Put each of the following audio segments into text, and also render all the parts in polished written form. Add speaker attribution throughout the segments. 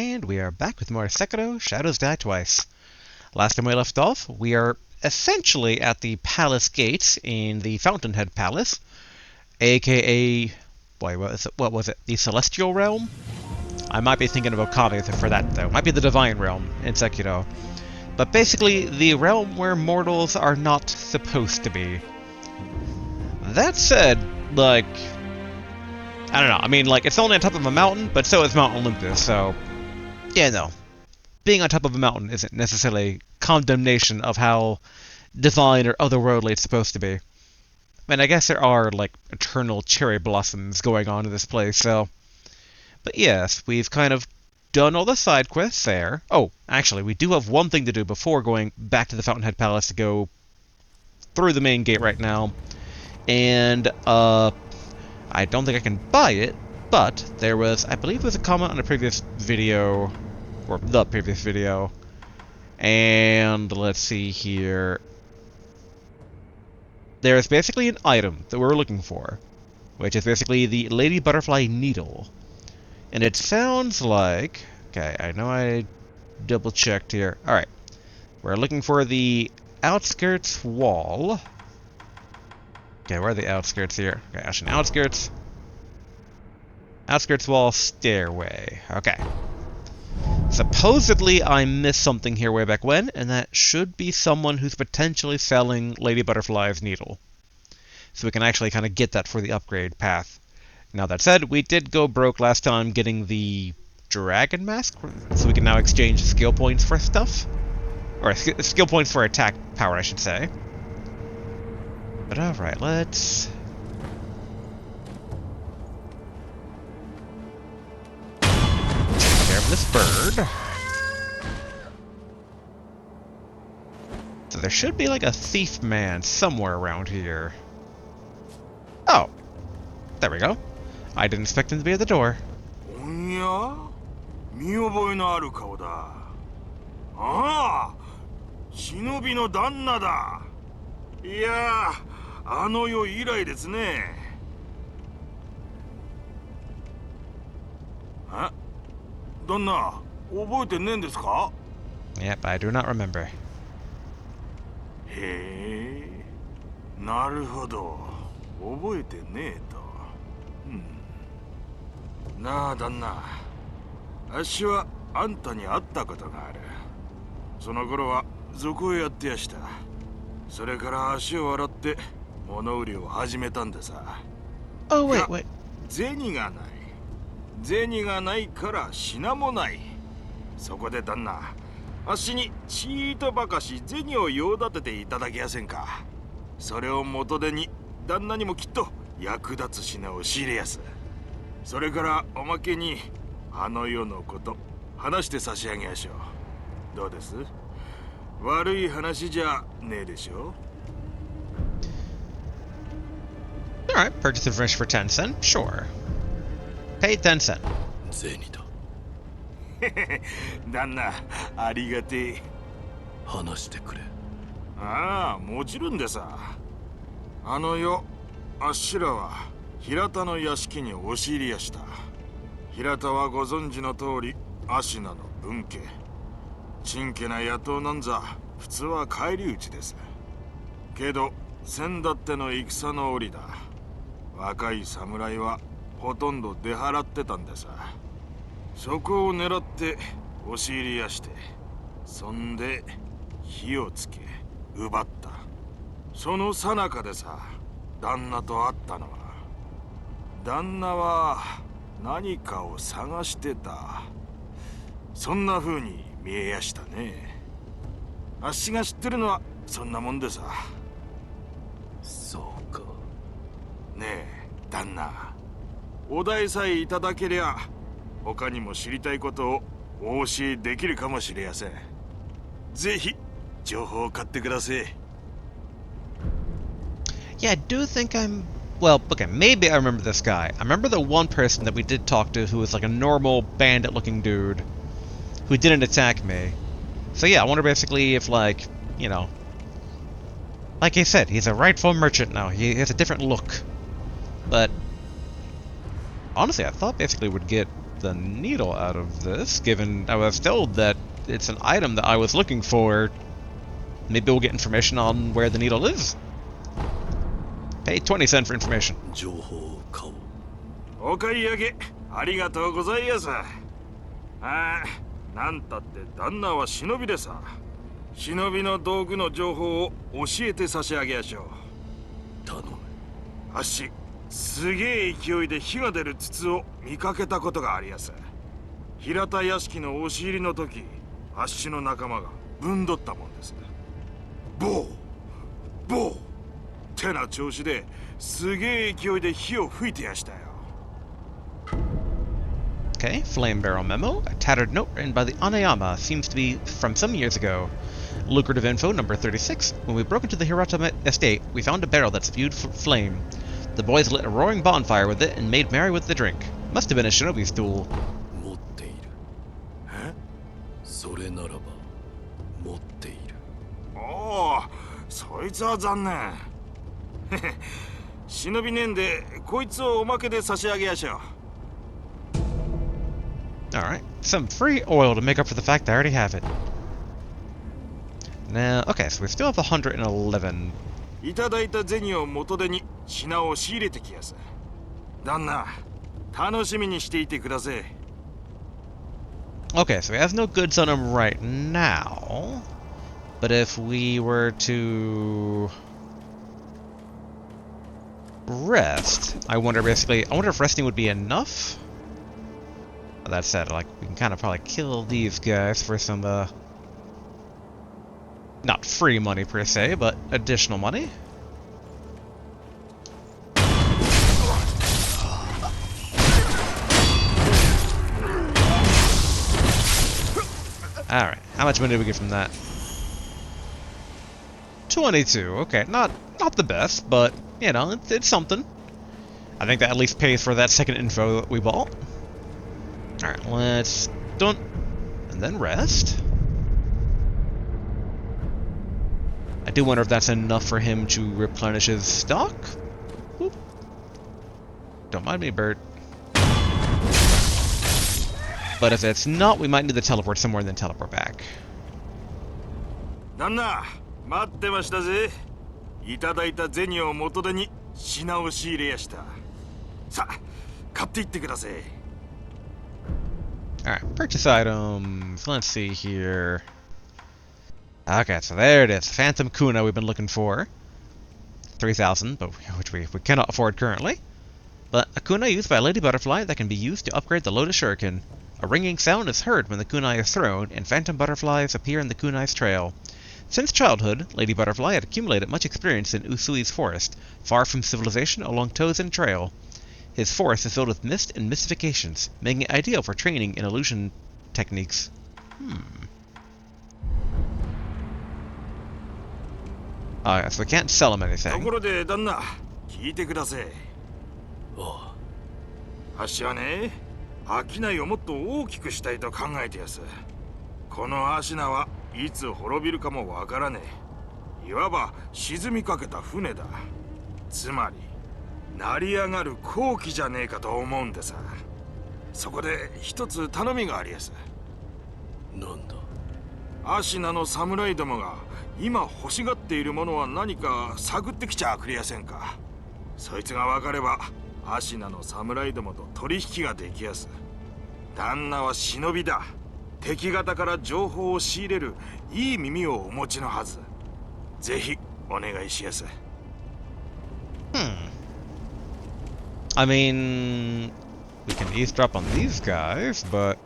Speaker 1: And we are back with more Sekiro, Shadows Die Twice. Last time we left off, we are essentially at the palace gates in the Fountainhead Palace, aka... boy, what was it? The Celestial Realm? I might be thinking of Okami for that, though. Might be the Divine Realm in Sekiro. But basically, the realm where mortals are not supposed to be. That said, like... I don't know, I mean, like, it's only on top of a mountain, but so is Mount Olympus, so... yeah, no. Being on top of a mountain isn't necessarily condemnation of how divine or otherworldly it's supposed to be. I mean, I guess there are, like, eternal cherry blossoms going on in this place, so... but yes, we've kind of done all the side quests there. Oh, actually, we do have one thing to do before going back to the Fountainhead Palace to go through the main gate right now. And, I don't think I can buy it, but there was, I believe, a comment on a previous video, or the previous video, and let's see here. There's basically an item that we're looking for, which is basically the Lady Butterfly Needle. And it sounds like, okay, I know I double checked here. Alright, we're looking for the outskirts wall. Okay, where are the outskirts here? Okay, actually, outskirts. Outskirts wall stairway. Okay. Supposedly I missed something here way back when, and that should be someone who's potentially selling Lady Butterfly's needle. So we can actually kind of get that for the upgrade path. Now that said, we did go broke last time getting the dragon mask, so we can now exchange skill points for stuff. Or skill points for attack power, I should say. But alright, let's... take care of this bird. So there should be like a thief man somewhere around here. Oh! There we go. I didn't expect him to be at the door.
Speaker 2: いや、見覚えのある顔だ。ああ、忍びの旦那だ。いや、あの世以来ですね。あ、旦那、覚えてねえんですか?
Speaker 1: Yep, I do not remember.
Speaker 2: へえ、なるほど。覚えてねえと。なあ旦那、あっしはあんたに会ったことがある。その頃は賊をやってやした。それから足を洗って物売りを始めたんでさ。
Speaker 1: Oh, wait.
Speaker 2: 銭がない。銭がないから品もない。そこで旦那、あっしにちーとばかし銭を用立てていただけやせんか。それを元手に旦那にもきっと役立つ品を仕入れやす。それからおまけにあの世のこと話して差し上げやしょう。どうです？悪い話じゃねえでしょ。
Speaker 1: Alright, purchase information for 10 cents? Sure. Pay 10 cents.
Speaker 2: 銭だ。旦那、ありがてえ。話してくれ。ああ、もちろんでさ。あの世、あっしらは平田の屋敷に押し入りやした。平田はご存知の通り、芦名の分家。ちんけな野党なんざ、普通は返り討ちです。けど、先だっての戦の折だ。若い侍はほとんど出払ってたんでさ。そこを狙って押し入りやして、そんで火をつけ、奪った。その最中でさ、旦那と会ったのは。旦那は何かを探してた。そんな風に見えやしたね。あっしが知ってるのはそんなもんでさ。そうか。ねえ、旦那。お題さえいただけりゃ、他にも知りたいことをお教えできるかもしれやせん。ぜひ情報を買ってください。
Speaker 1: Yeah, I do think I'm... well, okay, maybe I remember this guy. I remember the one person that we did talk to who was like a normal bandit-looking dude who didn't attack me. So yeah, I wonder basically if, like, you know... like I said, he's a rightful merchant now. He has a different look. But... honestly, I thought basically we'd get the needle out of this, given I was told that it's an item that I was looking for. Maybe we'll get information on where the needle is. Pay 20 cents for information.
Speaker 3: 情報を買おう。
Speaker 2: お買い上げありがとうございます。なんたって旦那は忍びでさ。忍びの道具の情報を教えて差し上げやしょう。
Speaker 3: 頼む。
Speaker 2: あっし、すげえ勢いで火が出る筒を見かけたことがありやす。平田屋敷の押し入りの時、あっしの仲間がぶんどったもんです。ボーボーってな調子ですげえ勢いで火を吹いてやしたよ。
Speaker 1: Okay, flame barrel memo. A tattered note written by the Anayama seems to be from some years ago. Lucrative info number 36. When we broke into the Hirata estate, we found a barrel that spewed flame. The boys lit a roaring bonfire with it and made merry with the drink. Must have been a shinobi's tool.
Speaker 3: 持っている。
Speaker 2: え？
Speaker 3: それならば持っている。
Speaker 2: おお、そいつは残念。忍びねえんで、こいつをおまけで差し上げやしょう。
Speaker 1: Alright, some free oil to make up for the fact I already have it. Now, okay, so we still have 111.
Speaker 2: いただいた銭を元手に品を仕入れてきやす。旦那、楽しみにしていてください。
Speaker 1: Okay, so he has no goods on him right now. But if we were to rest, I wonder if resting would be enough? That said, like, we can kind of probably kill these guys for some, not free money per se, but additional money. Alright, how much money did we get from that? 22, okay, not the best, but, you know, it's something. I think that at least pays for that second info that we bought. Alright, let's don't and then rest. I do wonder if that's enough for him to replenish his stock. Whoop. Don't mind me, Bert. But if it's not, we might need to teleport somewhere and then teleport back.
Speaker 2: 旦那、待ってましたぜ。いただいた銭を元手に品を仕入れやした。さあ、買っていってください。
Speaker 1: Alright, purchase items. Let's see here. Okay, so there it is. Phantom Kuna we've been looking for. 3,000, but which we cannot afford currently. But a kunai used by a lady butterfly that can be used to upgrade the Lotus Shuriken. A ringing sound is heard when the kunai is thrown, and phantom butterflies appear in the kunai's trail. Since childhood, Lady Butterfly had accumulated much experience in Usui's forest, far from civilization along Tozen Trail. His forest is filled with mist and mystifications, making it ideal for training in illusion techniques. Alright, so we can't sell him
Speaker 2: と
Speaker 1: anything.
Speaker 2: ころで旦那、聞いてください。
Speaker 3: あ
Speaker 2: あっしはね、商いをもっと大きくしたいと考えてやす。このアシナはいつ滅びるかもわからねえ。いわば沈みかけた船だ。つまり成り上がる好機じゃねえかと思うんでさ。そこで一つ頼みがありやす。
Speaker 3: なんだ。
Speaker 2: アシナの侍どもが今欲しがっているものは何か探ってきちゃくれやせんか。そいつが分かればアシナの侍どもと取引ができやす。旦那は忍びだ。敵方から情報を仕入れるいい耳をお持ちのはず。ぜひお願いしやす。
Speaker 1: I mean, we can eavesdrop on these guys, but...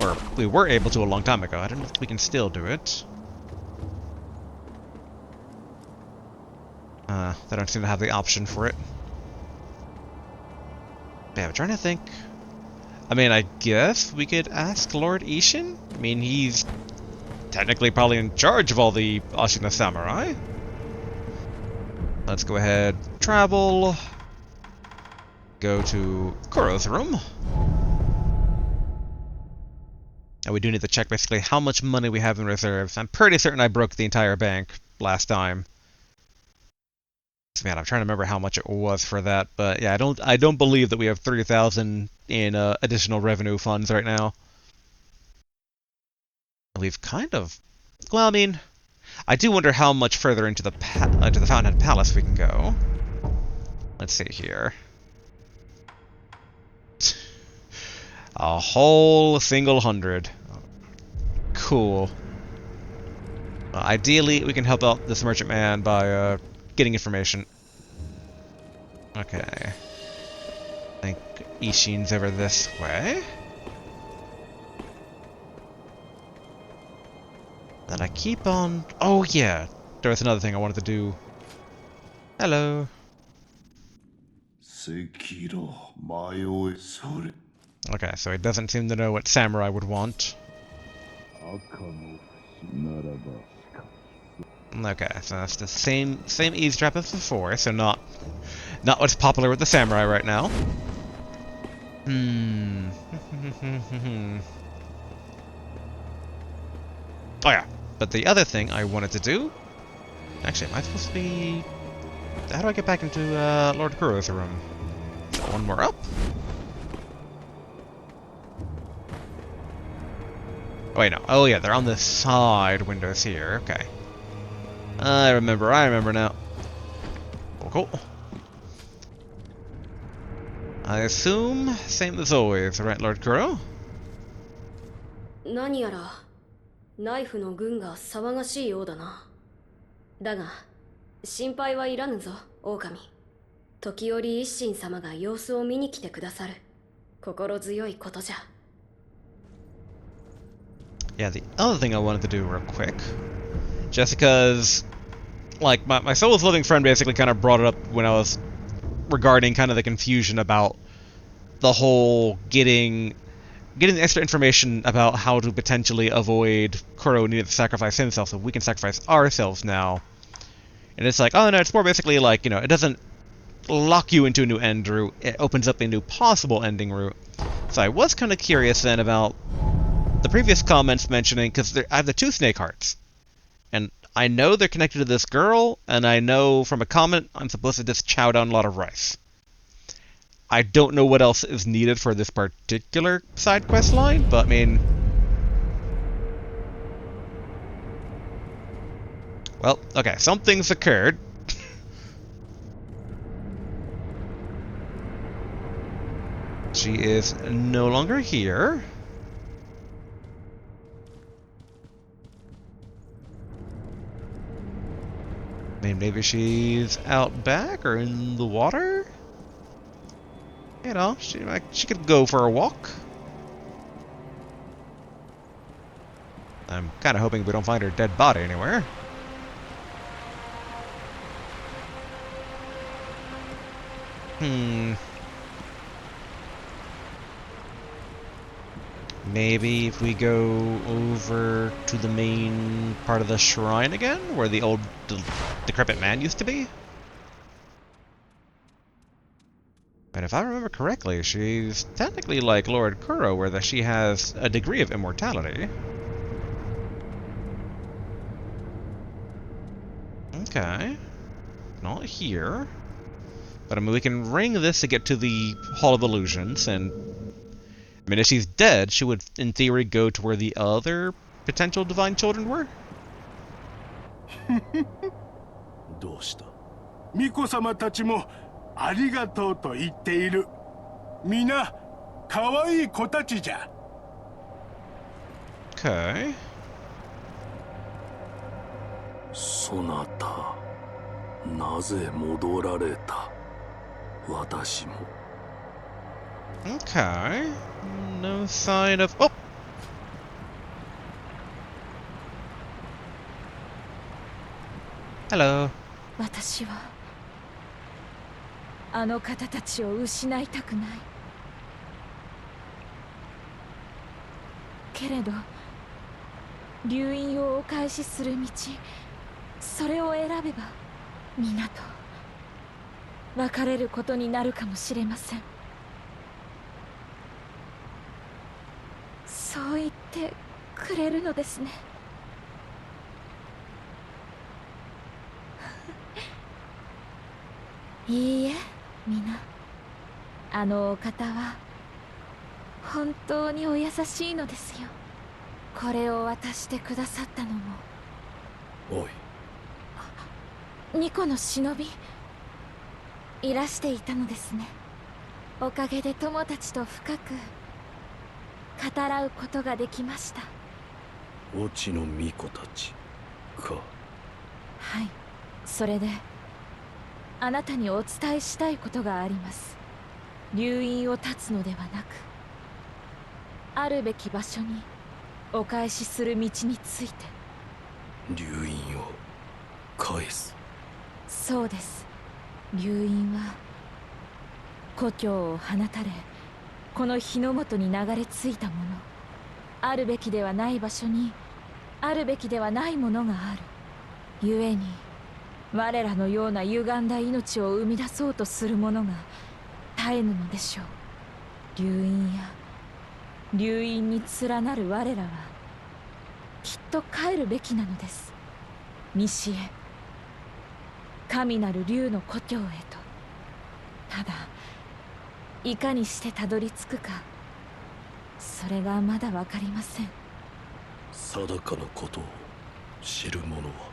Speaker 1: Or, we were able to a long time ago. I don't know if we can still do it. They don't seem to have the option for it. Yeah, I'm trying to think... I mean, I guess we could ask Lord Ishin? I mean, he's technically probably in charge of all the Ashina Samurai. Let's go ahead, travel, go to Kuro's room. And we do need to check basically how much money we have in reserves. I'm pretty certain I broke the entire bank last time. So man, I'm trying to remember how much it was for that, but yeah, I don't believe that we have 30,000 in additional revenue funds right now. We've kind of, well, I mean, I do wonder how much further into the Fountainhead Palace we can go. Let's see here. A whole single 100. Cool. Ideally, we can help out this merchant man by getting information. Okay. I think Ishin's over this way. Then I keep on... Oh yeah! There was another thing I wanted to do. Hello.
Speaker 3: Sekiro,
Speaker 1: Okay, so he doesn't seem to know what samurai would want. Okay, so that's the same eavesdrop as before, so not what's popular with the samurai right now. Oh yeah, but the other thing I wanted to do... Actually, am I supposed to be... How do I get back into Lord Kuro's room? Is that one more up? Oh wait, no. Oh yeah, they're on the side windows here. Okay. I remember now. Cool. I assume same as always, right, Lord Kuro?
Speaker 4: 何やらナイフの軍が騒がしいようだな。だが心配はいらぬぞ、狼。時折一心様が様子を見に来てくださる。心強いことじゃ。
Speaker 1: Yeah, the other thing I wanted to do real quick, just because, like, my soul's living friend basically kind of brought it up when I was regarding kind of the confusion about the whole getting the extra information about how to potentially avoid Kuro needing to sacrifice himself so we can sacrifice ourselves now. And it's like, oh no, it's more basically like, you know, it doesn't lock you into a new end route, it opens up a new possible ending route. So I was kind of curious then about the previous comments mentioning, because I have the two snake hearts, and I know they're connected to this girl, and I know from a comment I'm supposed to just chow down a lot of rice. I don't know what else is needed for this particular side quest line, but I mean... Well, okay, something's occurred. She is no longer here. I mean, maybe she's out back or in the water? You know, she could go for a walk. I'm kind of hoping we don't find her dead body anywhere. Maybe if we go over to the main part of the shrine again, where the old decrepit man used to be? And if I remember correctly, she's technically like Lord Kuro, where she has a degree of immortality. Okay. Not here. But I mean, we can ring this to get to the Hall of Illusions, and... I mean, if she's dead, she would, in theory, go to where the other potential divine children were?
Speaker 3: どうした？
Speaker 2: 巫女様たちもありがとうと言っている。みな可愛い子たちじゃ。
Speaker 1: Okay.
Speaker 3: そなた、なぜ戻られた？私も。
Speaker 1: Okay. No sign of... Oh! Hello.
Speaker 5: 私はあの方たちを失いたくない。けれど流飲をお返しする道、それを選べば皆と別れることになるかもしれません。そう言ってくれるのですね。いいえ、皆。あのお方は本当にお優しいのですよ。これを渡してくださったのも
Speaker 3: おい、
Speaker 5: 巫女の忍びいらしていたのですね。おかげで友達と深く語らうことができました。
Speaker 3: 落ちの巫女たちか。
Speaker 5: はい、それであなたにお伝えしたいことがあります。留飲を断つのではなく、あるべき場所にお返しする道について。
Speaker 3: 留飲を返す。
Speaker 5: そうです。留飲は故郷を放たれ、この日の元に流れ着いたもの。あるべきではない場所にあるべきではないものがある。故に我らのような歪んだ命を生み出そうとする者が絶えぬのでしょう。流飲や流飲に連なる我らはきっと帰るべきなのです。西へ、神なる竜の故郷へと。ただいかにしてたどり着くか、それがまだ分かりません。
Speaker 3: 定かなことを知る者は。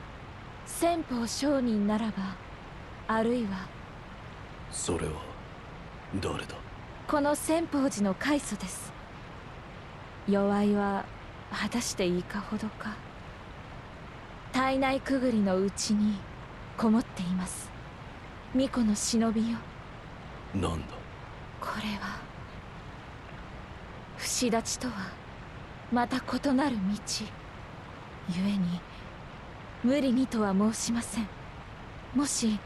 Speaker 5: 先方商人ならば、あるいは
Speaker 3: それは誰だ。
Speaker 5: この先方寺の開祖です。弱いは果たしていかほどか。体内くぐりのうちにこもっています。巫女の忍びよ。
Speaker 3: なんだ。
Speaker 5: これは不死立ちとはまた異なる道。故に無理にとは申しません。もし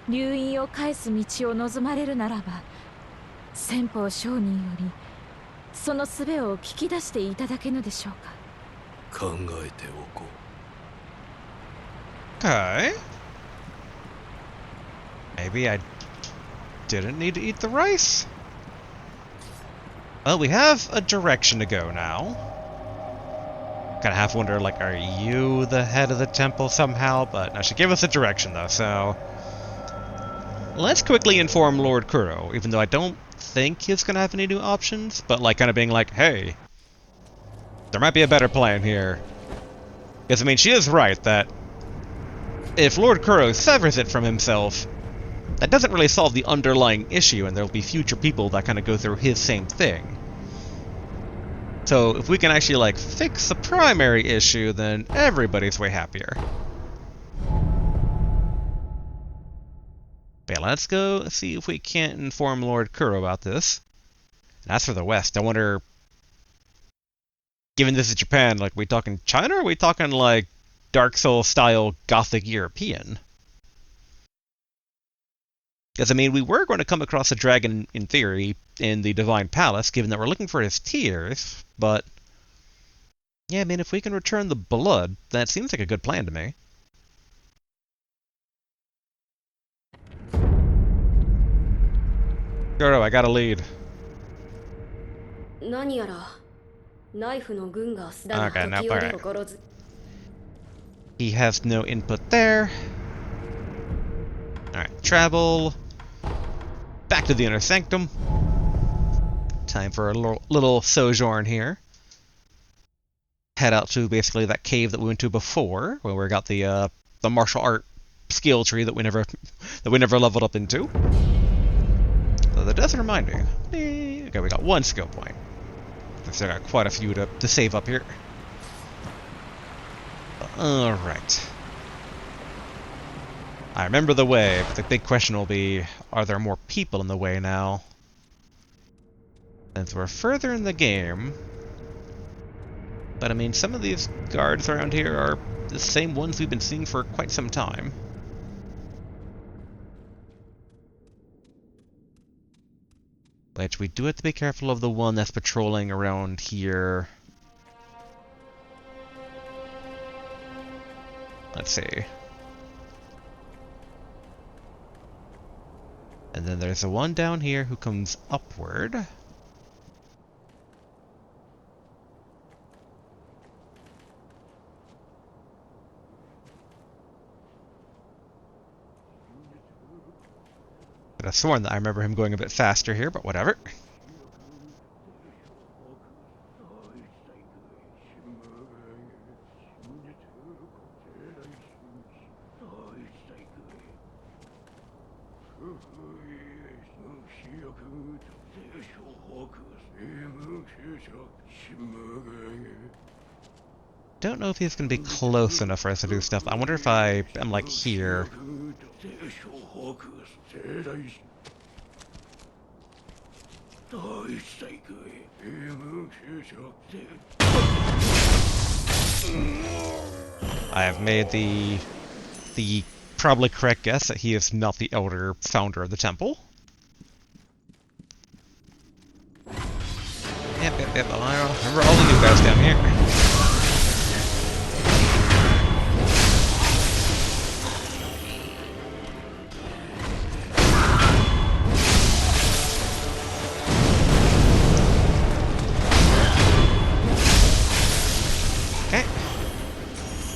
Speaker 5: 流飲を返す道を望まれるならば、先方商人よりその術を聞き出していただけぬでしょうか。
Speaker 3: 考えておこう。
Speaker 1: Okay. Maybe I didn't need to eat the rice? Well, we have a direction to go now. Kinda half wonder, like, are you the head of the temple somehow? But no, she gave us a direction, though, so... Let's quickly inform Lord Kuro, even though I don't think he's gonna have any new options, but, like, kind of being like, hey, there might be a better plan here. Because, I mean, she is right that if Lord Kuro severs it from himself, that doesn't really solve the underlying issue, and there'll be future people that kind of go through his same thing. So if we can actually, like, fix the primary issue, then everybody's way happier. But yeah, let's go see if we can't inform Lord Kuro about this. And as for the West, I wonder, given this is Japan, like, we talking China, or are we talking, like, Dark Souls-style Gothic European? Because, I mean, we were going to come across a dragon, in theory, in the Divine Palace, given that we're looking for his tears, but... yeah, I mean, if we can return the blood, that seems like a good plan to me. Goro, I got a lead.
Speaker 4: 何やらナイフの軍がだが
Speaker 1: Okay, now,
Speaker 4: 時折
Speaker 1: alright.
Speaker 4: 心ず
Speaker 1: He has no input there. Alright, travel. Back to the Inner Sanctum. Time for a little sojourn here. Head out to basically that cave that we went to before, where we got the martial art skill tree that we never leveled up into. So that does remind me. Okay, we got one skill point. I've still got quite a few to save up here. Alright. I remember the way, but the big question will be, are there more people in the way now? Since we're further in the game... but I mean, some of these guards around here are the same ones we've been seeing for quite some time. Which we do have to be careful of the one that's patrolling around here. Let's see. And then there's the one down here who comes upward. have sworn that I remember him going a bit faster here, but whatever. Don't know if he's going to be close enough for us to do stuff. I wonder if I am, like, here. I have made the probably correct guess that he is not the elder founder of the temple. Yep. I remember all the new guys down here.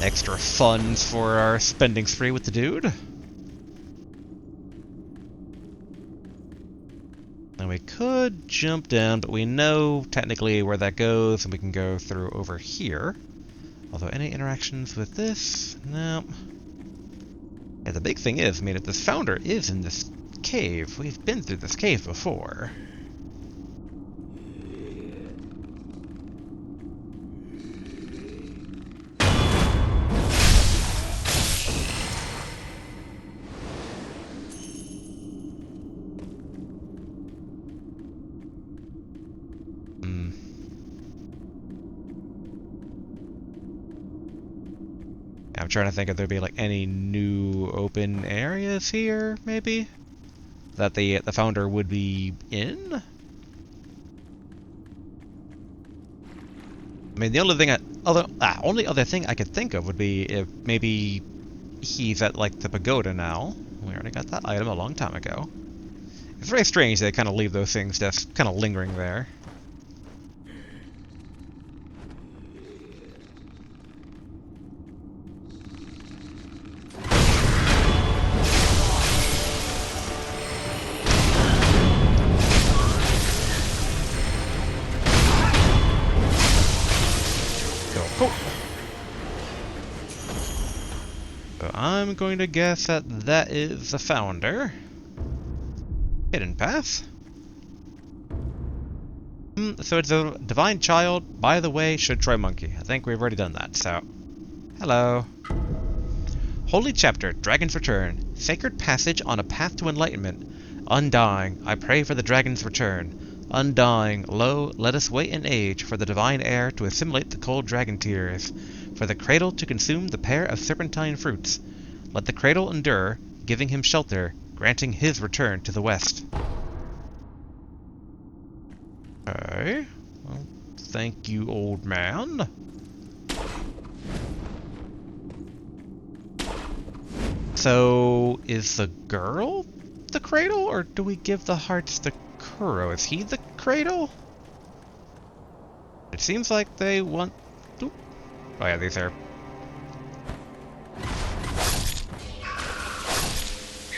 Speaker 1: Extra funds for our spending spree with the dude. And we could jump down, but we know technically where that goes, and we can go through over here. Although any interactions with this? No. Yeah, the big thing is, I mean, if this founder is in this cave, we've been through this cave before. I'm trying to think if there'd be like any new open areas here, maybe? That the founder would be in? I mean, the only thing only other thing I could think of would be if maybe he's at like the pagoda now. We already got that item a long time ago. It's very strange they kind of leave those things just kind of lingering there. So I'm going to guess that that is the founder. Hidden path. So it's a divine child. By the way, should try monkey. I think we've already done that, so... Hello. Holy chapter, Dragon's Return. Sacred passage on a path to enlightenment. Undying, I pray for the dragon's return. Undying, lo, let us wait an age for the divine air to assimilate the cold dragon tears. For the cradle to consume the pair of serpentine fruits. Let the cradle endure, giving him shelter, granting his return to the west. Okay. Well, thank you, old man. So, is the girl the cradle, or do we give the hearts to Kuro? Is he the cradle? It seems like they want... Oop. Oh yeah, these are...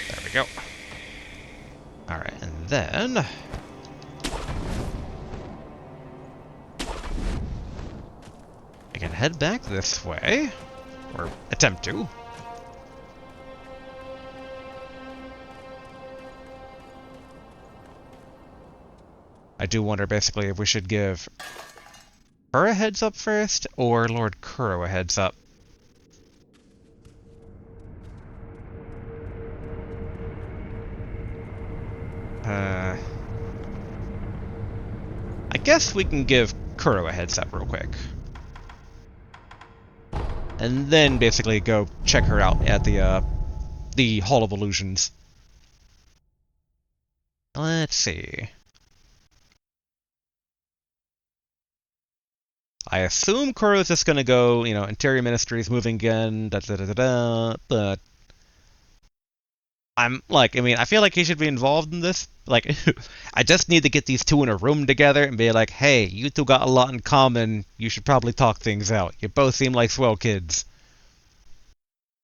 Speaker 1: There we go. Alright, and then... I can head back this way, or attempt to. I do wonder basically if we should give her a heads up first, or Lord Kuro a heads up. I guess we can give Kuro a heads up real quick. And then basically go check her out at the Hall of Illusions. Let's see. I assume Kuro's just gonna go, you know, Interior Ministries, moving again, but I'm like, I mean, I feel like he should be involved in this. Like, I just need to get these two in a room together and be like, hey, you two got a lot in common, you should probably talk things out. You both seem like swell kids.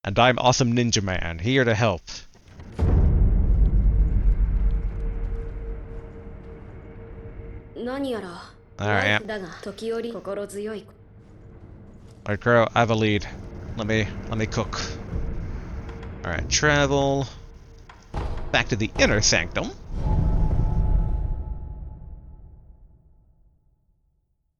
Speaker 1: And I'm Awesome Ninja Man, here to help.
Speaker 4: 何やら
Speaker 1: Alright,
Speaker 4: ナイ
Speaker 1: yeah.
Speaker 4: フだが時折心強い。
Speaker 1: Lord Kuro, I have a lead. Let me cook. Alright, travel back to the inner sanctum.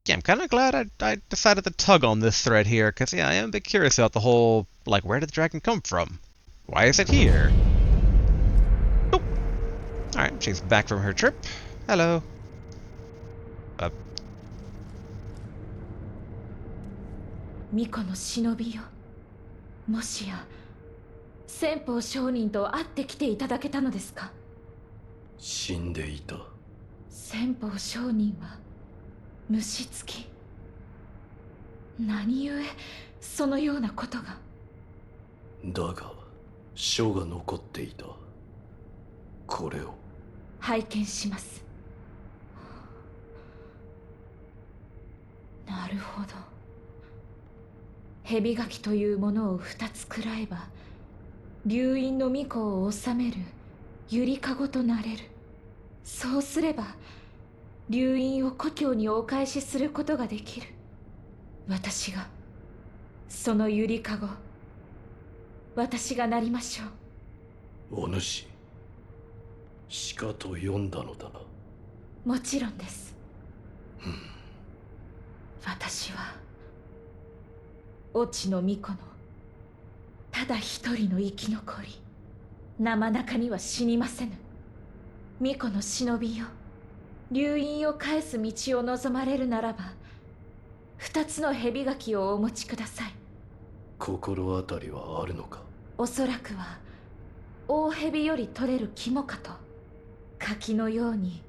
Speaker 1: Yeah, I'm kind of glad I decided to tug on this thread here, because, yeah, I am a bit curious about the whole, like, where did the dragon come from? Why is it here? Nope. Alright, she's back from her trip. Hello.
Speaker 5: 巫女の忍びよ、もしや先方上人と会ってきていただけたのですか？
Speaker 3: 死んでいた。
Speaker 5: 先方上人は虫つき。何故そのようなことが。
Speaker 3: だが書が残っていた。これを
Speaker 5: 拝見します。なるほど。蛇垣というものを2つ食らえば流因の巫女を治めるゆりかごとなれる。そうすれば流因を故郷にお返しすることができる。私がそのゆりかご、私がなりましょう。
Speaker 3: お主鹿と呼んだのだな。
Speaker 5: もちろんです。私は越智の巫女のただ一人の生き残り。生中には死にませぬ。巫女の忍びよ、流因を返す道を望まれるならば2つの蛇垣をお持ちください。
Speaker 3: 心当たりはあるのか？
Speaker 5: おそらくは大蛇より取れる肝かと。柿のように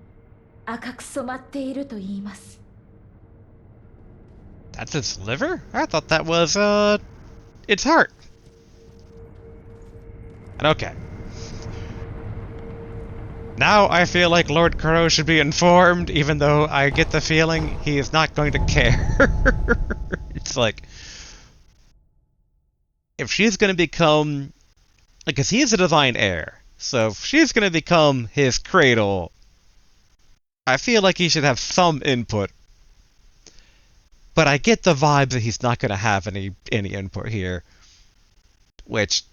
Speaker 5: 赤く染まっていると言います。
Speaker 1: That's its liver? I thought that was, its heart. Okay. Now I feel like Lord Kuro should be informed, even though I get the feeling he is not going to care. It's like, if she's going to become, because he is a divine heir, so if she's going to become his cradle, I feel like he should have some input. But I get the vibe that he's not going to have any input here, which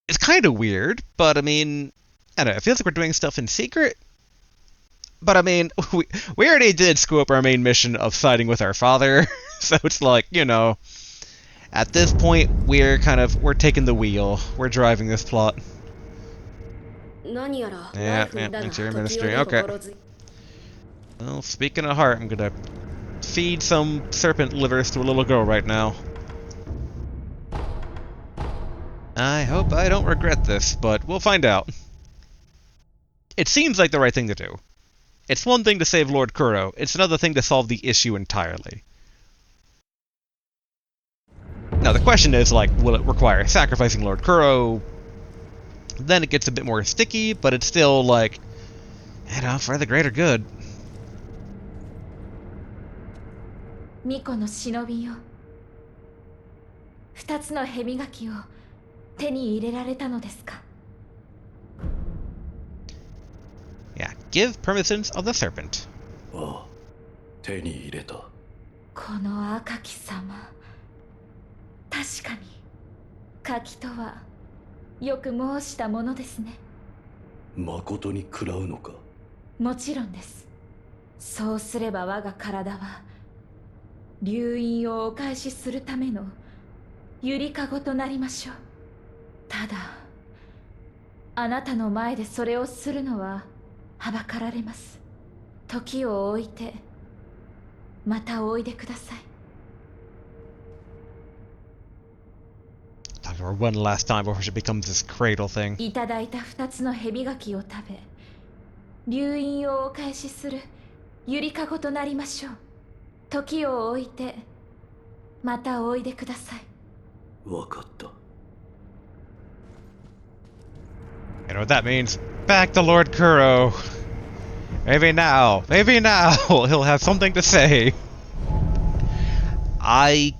Speaker 1: is kind of weird, but I mean, I don't know, it feels like we're doing stuff in secret. But I mean, we already did screw up our main mission of siding with our father, so it's like, you know, at this point, we're taking the wheel. We're driving this plot. Yeah, interior ministry, okay. Well, speaking of heart, I'm gonna feed some serpent livers to a little girl right now. I hope I don't regret this, but we'll find out. It seems like the right thing to do. It's one thing to save Lord Kuro, it's another thing to solve the issue entirely. Now the question is, like, will it require sacrificing Lord Kuro? Then it gets a bit more sticky, but it's still, like, you know, for the greater good.
Speaker 5: 巫女の忍びよ、2つの蛇垣を手に入れられたのですか？
Speaker 1: Yeah, give permissions of the serpent.
Speaker 3: ああ、手に入れた。
Speaker 5: この赤き様、確かに柿とはよく申したものですね。
Speaker 3: 誠に食らうのか？
Speaker 5: もちろんです。そうすれば我が体は流因をお返しするためのゆりかごとなりましょう。ただあなたの前でそれをするのははばかられます。時を置いてまたおいでください。
Speaker 1: Talk to her one last time before she becomes this cradle thing.
Speaker 5: いただいた2つの蛇垣を食べ流因をお返しするゆりかごとなりましょう。時を置いてまたおいでください。
Speaker 3: わかった。
Speaker 1: You know what that means? Back to Lord Kuro. Maybe now he'll have something to say. I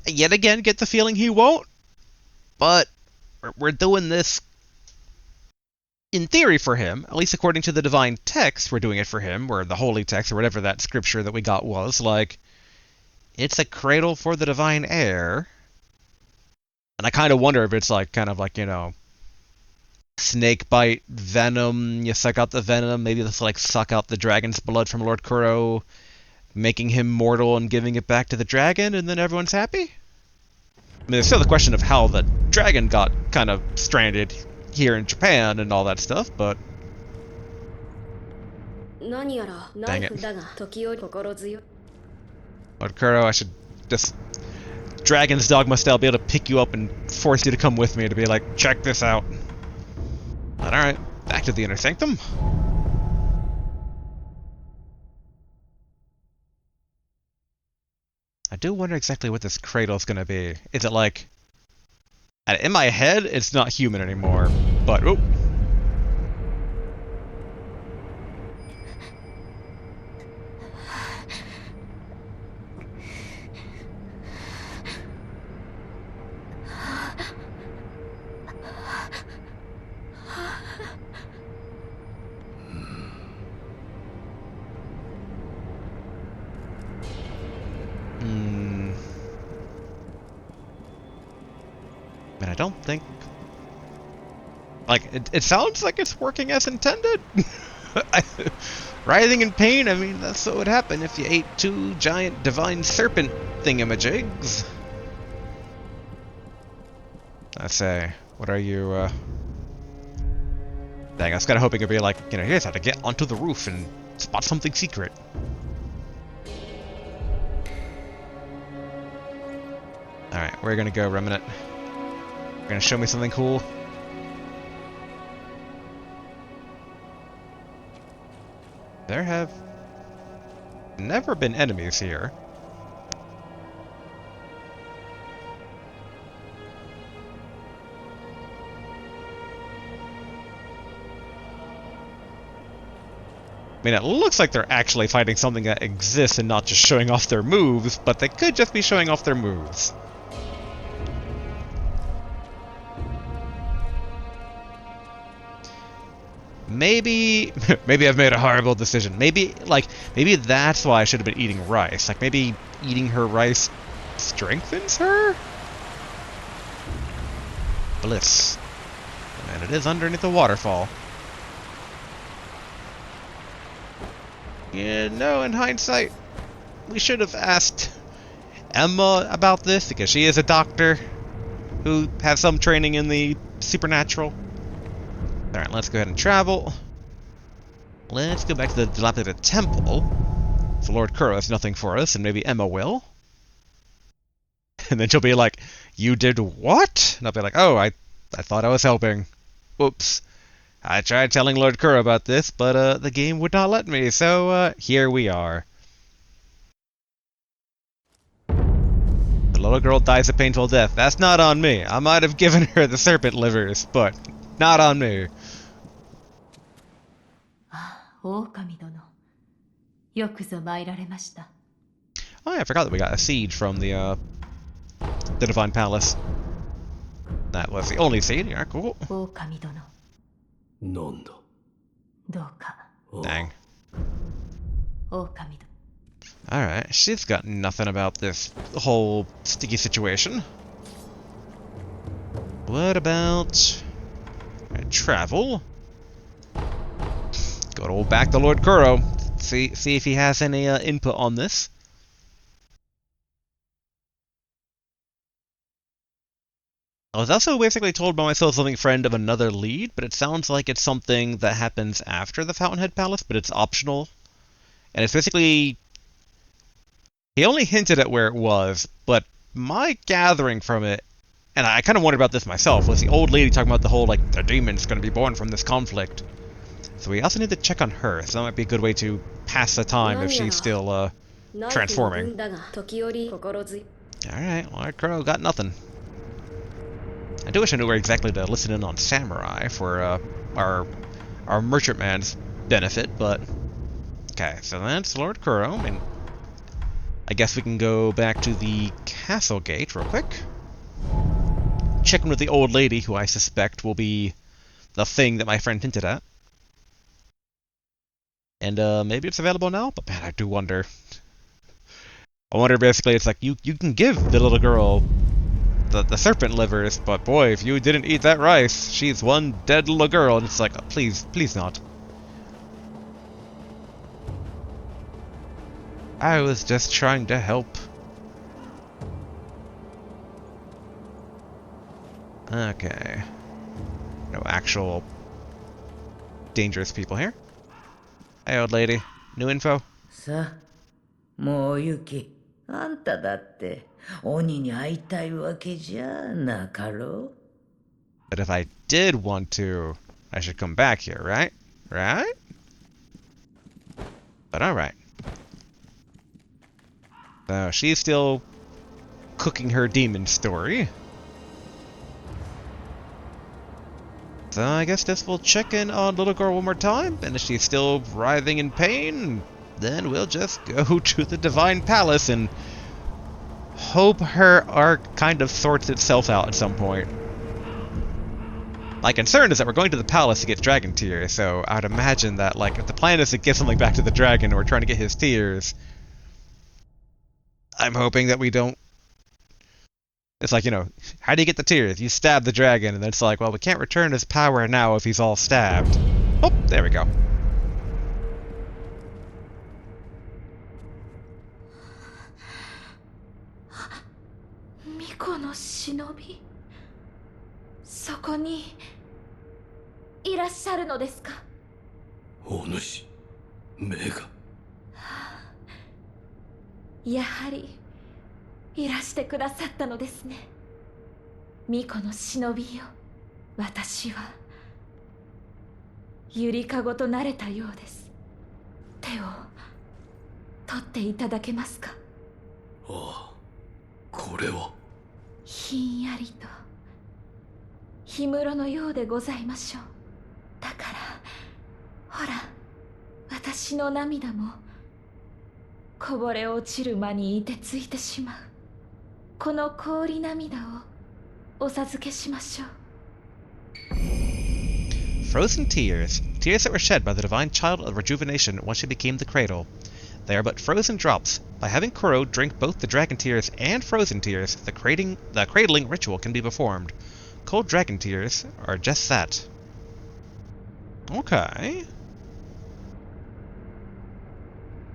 Speaker 1: yet again get the feeling he won't, but we're doing this in theory for him, at least according to the divine text, we're doing it for him, or the holy text, or whatever that scripture that we got was, like, it's a cradle for the divine heir. And I kind of wonder if it's like, kind of like, snake bite venom, you suck out the venom, maybe let's like suck out the dragon's blood from Lord Kuro, making him mortal and giving it back to the dragon, and then everyone's happy? I mean, there's still the question of how the dragon got kind of stranded here in Japan and all that stuff, but... Dang it. Lord Kuro, I should just... Dragon's Dogma style, be able to pick you up and force you to come with me to be like, check this out. But alright, back to the Inner Sanctum. I do wonder exactly what this cradle's gonna be. Is it like... In my head, it's not human anymore, but... Oh! But I don't think... Like, it sounds like it's working as intended. Writhing in pain, I mean, that's what would happen if you ate 2 giant divine serpent thingamajigs. I say, what are you, Dang, I was kinda hoping it'd be like, here's how to get onto the roof and spot something secret. Alright, where are you gonna go, Remnant? You're gonna show me something cool? There have never been enemies here. I mean, it looks like they're actually fighting something that exists and not just showing off their moves, but they could just be showing off their moves. Maybe I've made a horrible decision. Maybe that's why I should have been eating rice. Like, maybe eating her rice strengthens her? Bliss. And it is underneath the waterfall. Yeah, no, in hindsight, we should have asked Emma about this, because she is a doctor who has some training in the supernatural. Alright, let's go ahead and travel. Let's go back to the dilapidated temple. So Lord Kuro has nothing for us, and maybe Emma will. And then she'll be like, you did what? And I'll be like, oh, I thought I was helping. Whoops. I tried telling Lord Kuro about this, but the game would not let me, so here we are. The little girl dies a painful death. That's not on me. I might have given her the serpent livers, but not on me. Oh yeah, I forgot that we got a siege from the Divine Palace. That was the only siege. Yeah, cool. Dang. Alright, she's got nothing about this whole sticky situation. What about... travel? Go back to Lord Kuro. See if he has any input on this. I was also basically told by my something friend of another lead, but it sounds like it's something that happens after the Fountainhead Palace, but it's optional. And it's basically... He only hinted at where it was, but my gathering from it, and I kind of wondered about this myself, was the old lady talking about the whole, like, the demon's going to be born from this conflict. So we also need to check on her, so that might be a good way to pass the time if she's still, transforming. Alright, Lord Kuro got nothing. I do wish I knew where exactly to listen in on Samurai for our merchantman's benefit, but... Okay, so that's Lord Kuro, and I guess we can go back to the castle gate real quick. Check in with the old lady, who I suspect will be the thing that my friend hinted at. And maybe it's available now, but man, I do wonder. I wonder basically it's like you can give the little girl the serpent livers, but boy, if you didn't eat that rice, she's one dead little girl, and it's like, oh, please not. I was just trying to help. Okay. No actual dangerous people here. Hey, old lady. New info?
Speaker 6: さあ、もう行き。あんただって鬼に会いたいわけじゃなかろう。
Speaker 1: But if I did want to, I should come back here, right? Right? But alright. So she's still cooking her demon story. So I guess this will check in on little girl one more time, and if she's still writhing in pain, then we'll just go to the Divine Palace and hope her arc kind of sorts itself out at some point. My concern is that we're going to the palace to get dragon tears, so I would imagine that, like, if the plan is to give something back to the dragon and we're trying to get his tears, I'm hoping that we don't... It's like, you know, how do you get the tears? You stab the dragon, and then it's like, well, we can't return his power now if he's all stabbed. Oh, there we go.
Speaker 5: Miko no shinobi? そこにいらっしゃるのですか？
Speaker 3: お主、目が。
Speaker 5: やはりいらしてくださったのですね。巫女の忍びよ、私はゆりかごとなれたようです。手を取っていただけますか？
Speaker 3: ああ、これは。
Speaker 5: ひんやりと氷室のようでございましょう。だからほら、私の涙もこぼれ落ちる間に凍てついてしまう。この氷涙をお授けしましょう。
Speaker 1: Frozen tears. Tears that were shed by the divine child of rejuvenation once she became the cradle. They are but frozen drops. By having Kuro drink both the dragon tears and frozen tears, the cradling ritual can be performed. Cold dragon tears are just that. Okay.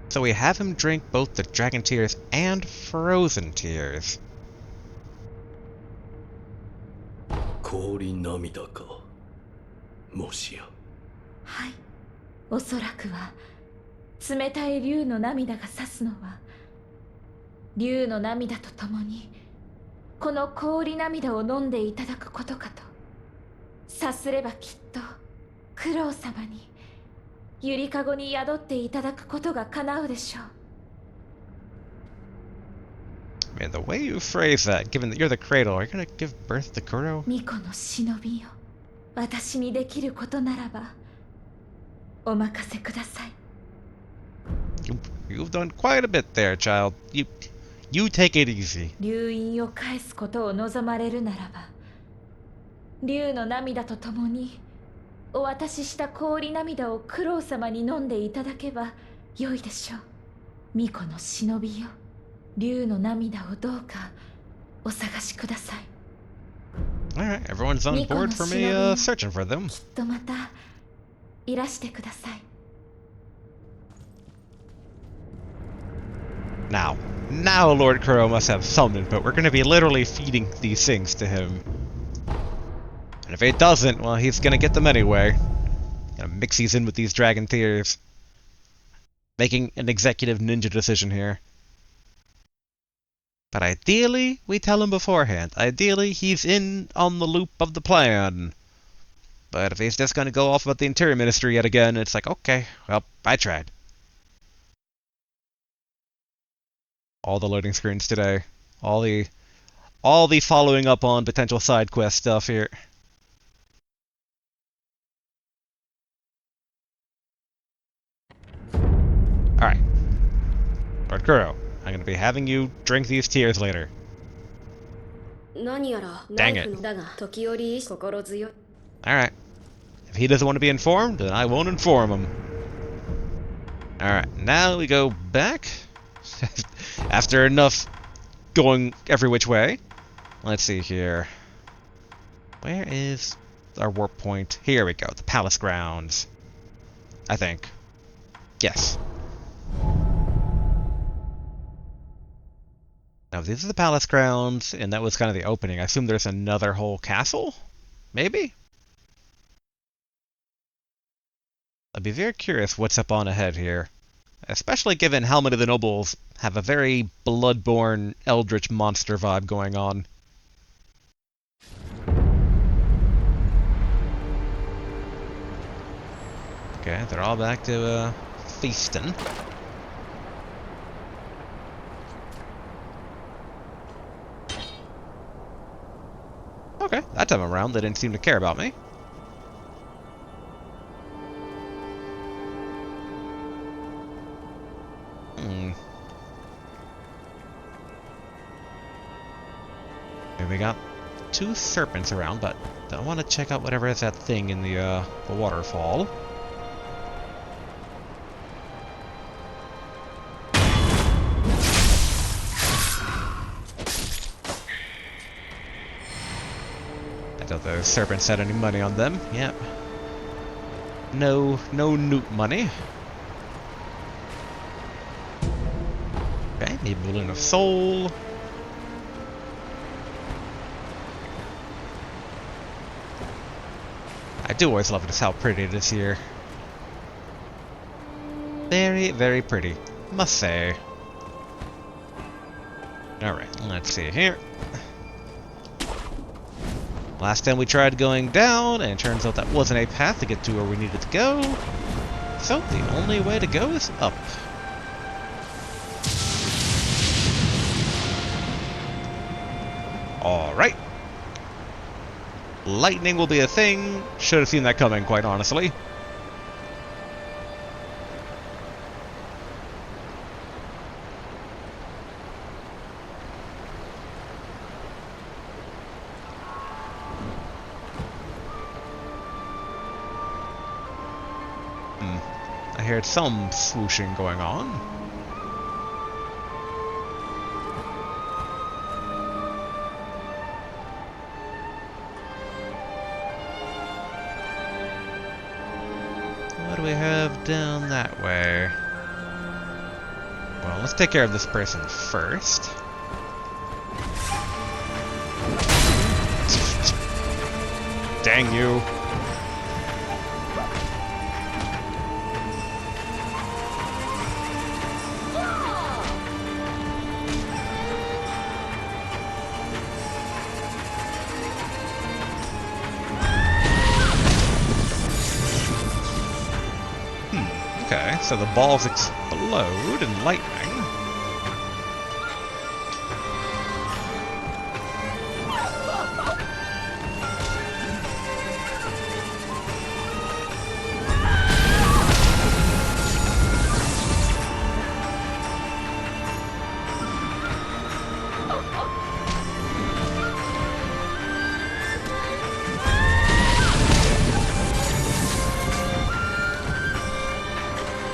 Speaker 1: So we have him drink both the dragon tears and frozen tears.
Speaker 3: 氷涙か。もしや。
Speaker 5: はい、おそらくは冷たい竜の涙が指すのは、竜の涙とともにこの氷涙を飲んでいただくことかと。さすればきっと九郎様にゆりかごに宿っていただくことが叶うでしょう。
Speaker 1: Man, the way you phrase that, given that you're the cradle, are you gonna give birth to Kuro?
Speaker 5: 巫女の忍びよ、私にできることならばお任せください。
Speaker 1: You've done quite a bit there, child. You take it easy.
Speaker 5: 流飲を返すことを望まれるならば、竜の涙とともにお渡しした氷涙を九郎様に飲んでいただけばよいでしょう。巫女の忍びよ、竜の涙をどうかお探しください。
Speaker 1: Alright, everyone's on board for me searching for them.
Speaker 5: きっとまたいらしてください。
Speaker 1: Now Lord Kuro must have some input. We're gonna be literally feeding these things to him. And if he doesn't, well, he's gonna get them anyway. Gonna mix these in with these dragon tears. Making an executive ninja decision here. But ideally, we tell him beforehand. Ideally, he's in on the loop of the plan. But if he's just gonna go off about the Interior Ministry yet again, it's like, okay, well, I tried. All the loading screens today. All the following up on potential side quest stuff here. Alright. Lord Kuro, I'm gonna be having you drink these tears later.
Speaker 4: 何やら
Speaker 1: Dang
Speaker 4: ナイ
Speaker 1: it.
Speaker 4: フのだが時折心強い。
Speaker 1: Alright. If he doesn't want to be informed, then I won't inform him. Alright, now we go back. After enough going every which way. Let's see here. Where is our warp point? Here we go, the palace grounds. I think. Yes. Now these are the palace grounds, and that was kind of the opening. I assume there's another whole castle? Maybe? I'd be very curious what's up on ahead here. Especially given how many of the nobles have a very bloodborne, eldritch monster vibe going on. Okay, they're all back to, feasting. Okay, that time around they didn't seem to care about me. Okay, we got 2 serpents around, but I want to check out whatever is that thing in the waterfall. I doubt those serpents had any money on them. Yep. No newt money. Okay, maybe Balloon of Soul. I do always love just how pretty it is here. Very, very pretty, must say. Alright, let's see here. Last time we tried going down, and it turns out that wasn't a path to get to where we needed to go. So, the only way to go is up. Alright. Lightning will be a thing. Should have seen that coming, quite honestly. I heard some swooshing going on. What do we have down that way? Well, let's take care of this person first. Dang you. Okay, so the balls explode in lightning.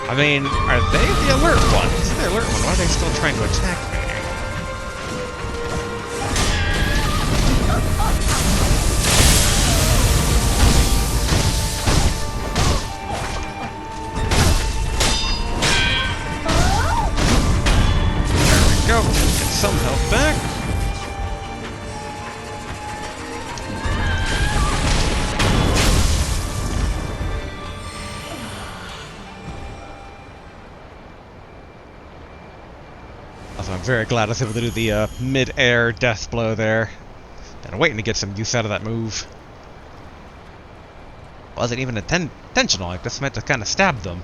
Speaker 1: I mean, are they the alert ones? They're the alert one. Why are they still trying to attack me? There we go. Get some health back. I'm very glad I was able to do the mid-air death blow there. And I'm waiting to get some use out of that move. Wasn't even intentional, I just meant to kind of stab them.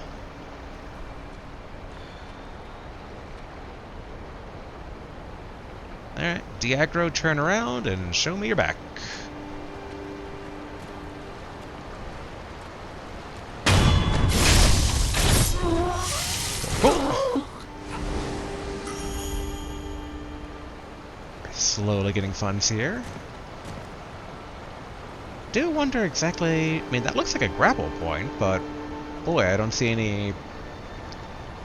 Speaker 1: Alright, de-aggro, turn around, and show me your back. Cool. Slowly getting funds here. do wonder exactly... I mean, that looks like a grapple point, but... Boy, I don't see any...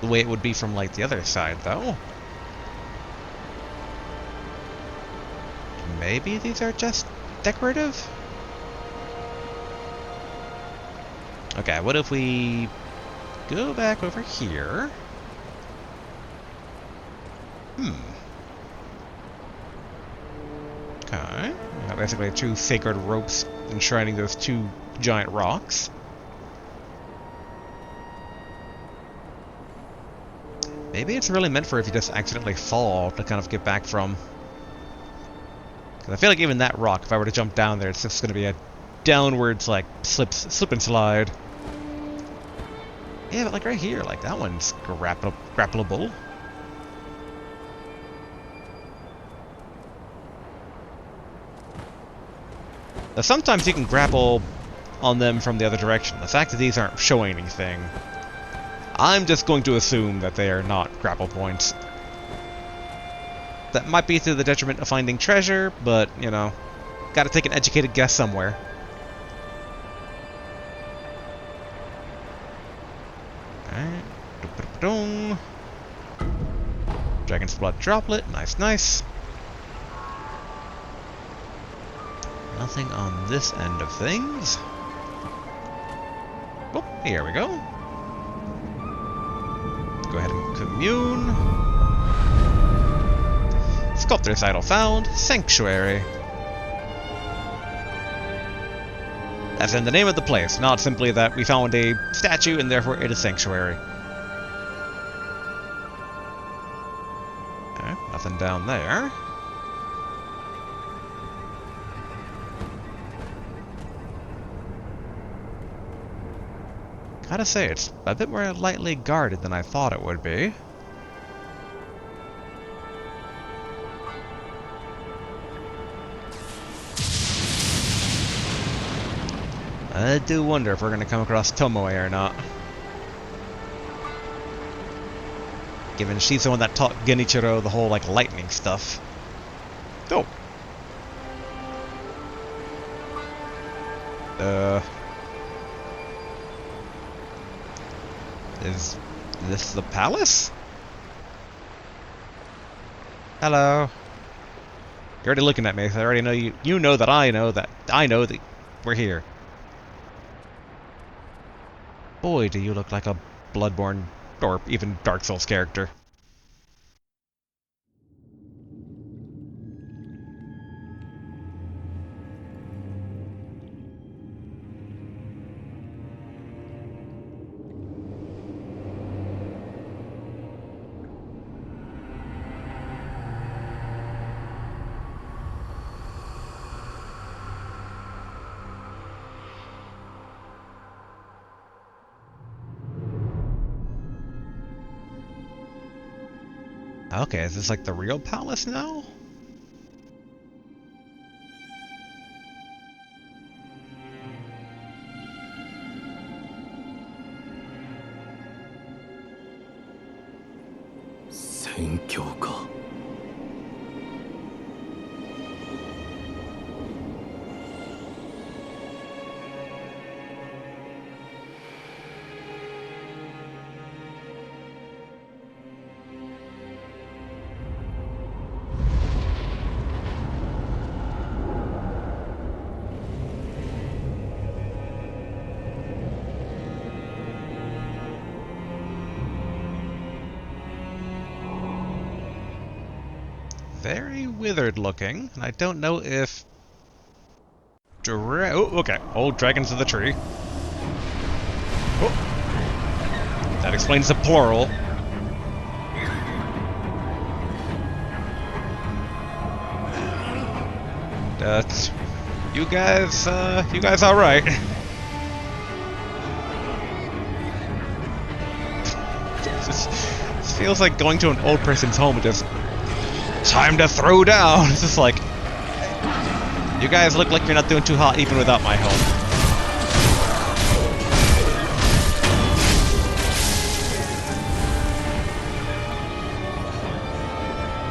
Speaker 1: the way it would be from, like, the other side, though. Maybe these are just decorative? Okay, what if we go back over here? Okay. We got basically two sacred ropes enshrining those two giant rocks. Maybe it's really meant for if you just accidentally fall to kind of get back from. Because I feel like even that rock, if I were to jump down there, it's just going to be a downwards, like, slip and slide. Yeah, but like right here, like that one's grappleable. Now, sometimes you can grapple on them from the other direction. The fact that these aren't showing anything, I'm just going to assume that they are not grapple points. That might be to the detriment of finding treasure, but, you know, gotta take an educated guess somewhere. Alright. Dragon's Blood Droplet. Nice, nice. Nothing on this end of things. Oh, here we go. Go ahead and commune. Sculptor's idol found. Sanctuary. As in the name of the place, not simply that we found a statue and therefore it is sanctuary. Okay, nothing down there. Gotta say, it's a bit more lightly guarded than I thought it would be. I do wonder if we're gonna come across Tomoe or not. Given she's the one that taught Genichiro the whole, like, lightning stuff. Oh! Is this the palace? Hello. You're already looking at me, so I already know you know that I know that we're here. Boy, do you look like a Bloodborne or even Dark Souls character. Okay, is this like the real palace now? Very withered looking, and I don't know if... Oh, okay. Old dragons of the tree. Oh. That explains the plural. You guys all right? This feels like going to an old person's home and just... Time to throw down! It's just like... You guys look like you're not doing too hot even without my help.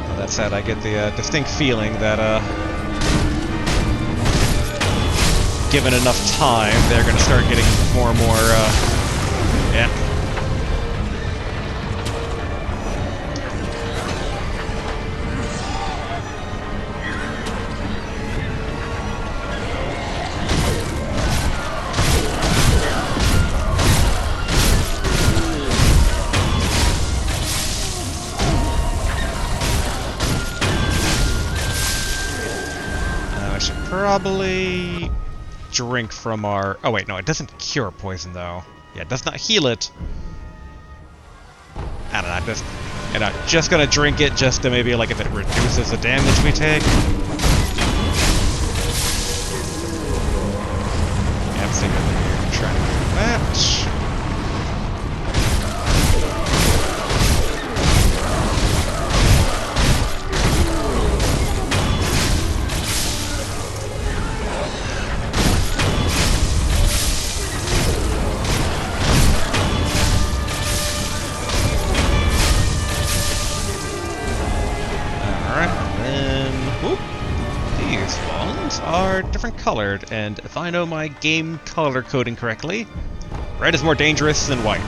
Speaker 1: Well, that said, I get the distinct feeling that, given enough time, they're going to start getting more and more, yeah. I should probably drink from our... Oh wait, no, it doesn't cure poison though. Yeah, it does not heal it. I don't know, I'm just gonna drink it just to maybe, like, if it reduces the damage we take. Yeah, I'm thinking we're trying to do that. Are different colored, and if I know my game color coding correctly, red is more dangerous than white.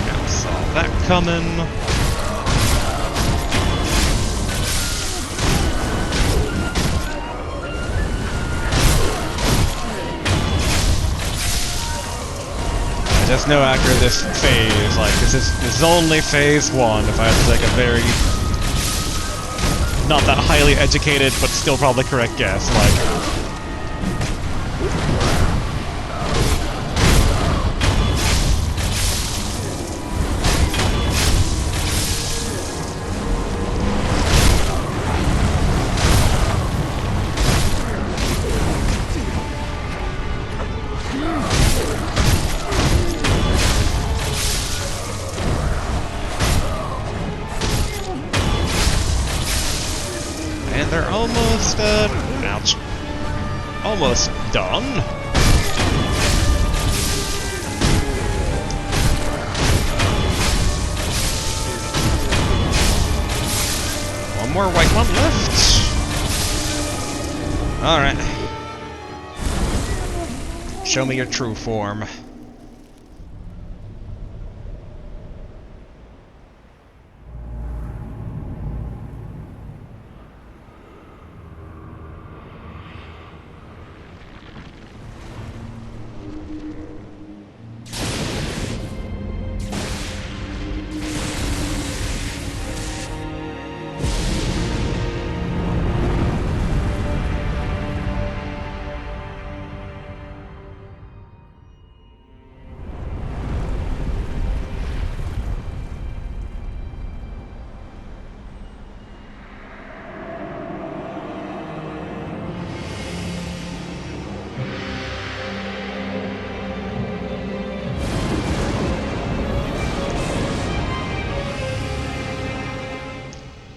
Speaker 1: Yeah, saw that coming. Just know after this phase, like, this is only phase 1, if I had to take a very not that highly educated, but still probably correct guess, like... And they're almost, ouch. Almost done. One more white one left. Alright. Show me your true form.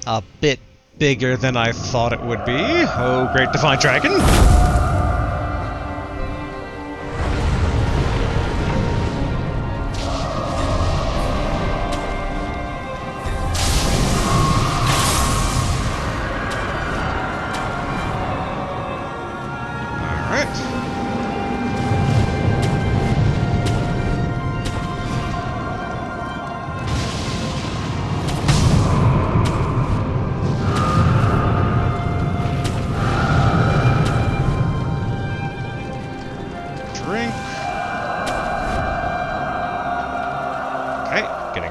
Speaker 1: A bit bigger than I thought it would be. Oh, great Divine Dragon!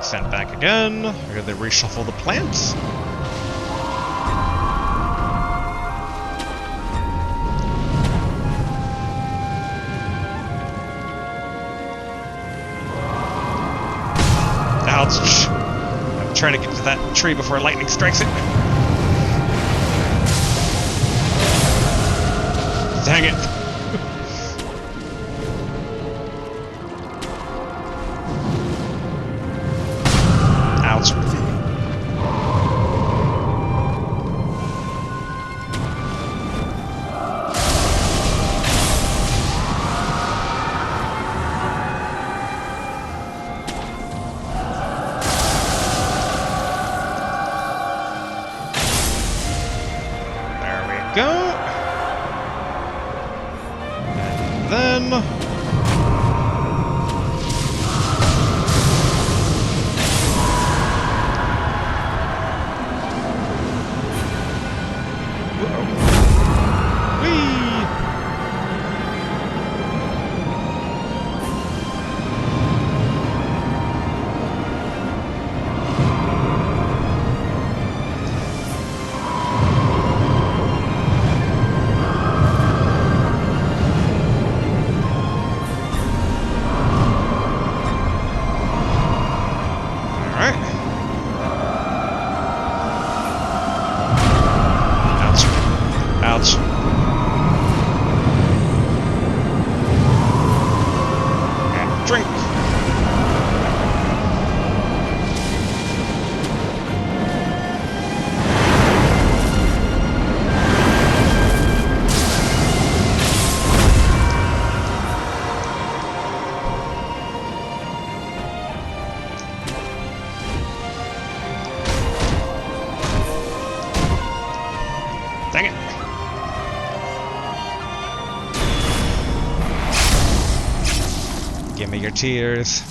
Speaker 1: Sent back again. We're gonna reshuffle the plants. Ouch! I'm trying to get to that tree before lightning strikes it. Dang it! go. And then... Ouch. And drink. Dang it. Give me your tears.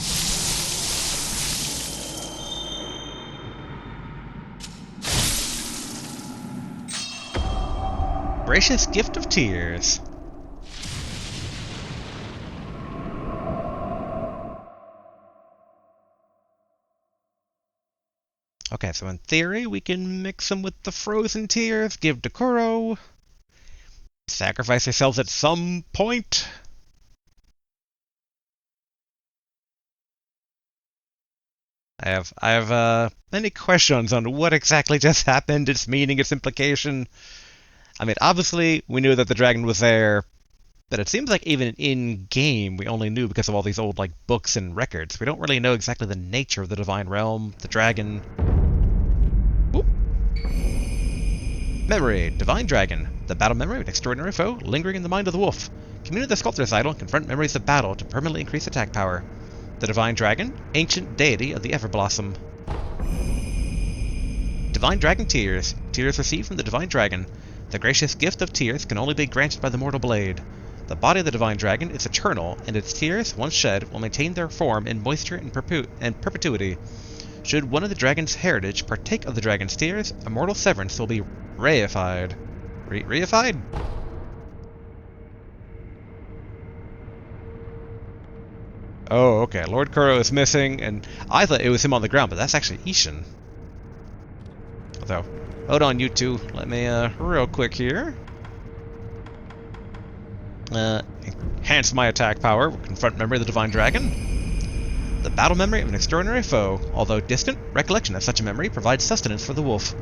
Speaker 1: Gracious gift of tears. Okay, so in theory, we can mix them with the frozen tears, give to Kuro, sacrifice ourselves at some point. I have many questions on what exactly just happened, its meaning, its implication. I mean, obviously, we knew that the dragon was there, but it seems like even in-game, we only knew because of all these old, like, books and records. We don't really know exactly the nature of the Divine Realm, the dragon. Oop. Memory, Divine Dragon. The battle memory of an extraordinary foe, lingering in the mind of the wolf. Commune with the sculptor's idol and confront memories of battle to permanently increase attack power. The Divine Dragon, ancient deity of the Everblossom. Divine Dragon Tears. Tears received from the Divine Dragon. The gracious gift of tears can only be granted by the mortal blade. The body of the Divine Dragon is eternal, and its tears, once shed, will maintain their form in moisture and perpetuity. Should one of the dragon's heritage partake of the dragon's tears, a mortal severance will be reified. Reified? Oh, okay. Lord Kuro is missing, and I thought it was him on the ground, but that's actually Ishin. Although, hold on, you two. Let me, real quick here. Enhance my attack power. Confront memory of the Divine Dragon. The battle memory of an extraordinary foe. Although distant, recollection of such a memory provides sustenance for the wolf.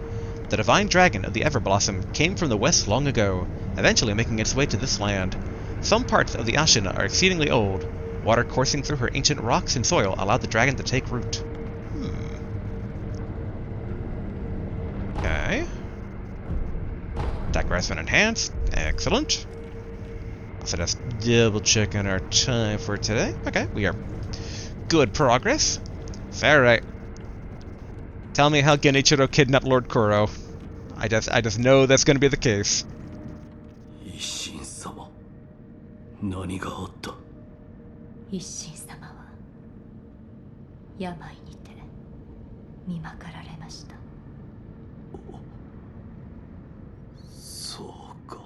Speaker 1: The Divine Dragon of the Everblossom came from the west long ago, eventually making its way to this land. Some parts of the Ashina are exceedingly old. Water coursing through her ancient rocks and soil allowed the dragon to take root. Okay. Attack has been enhanced. Excellent. So just double checking our time for today. Okay, we are good progress. Alright. Tell me how Genichiro kidnapped Lord Kuro. I just know that's gonna be the case.
Speaker 3: Isshin-sama, 何があった?
Speaker 5: 一心様は病にて見まかられました。
Speaker 3: そうか。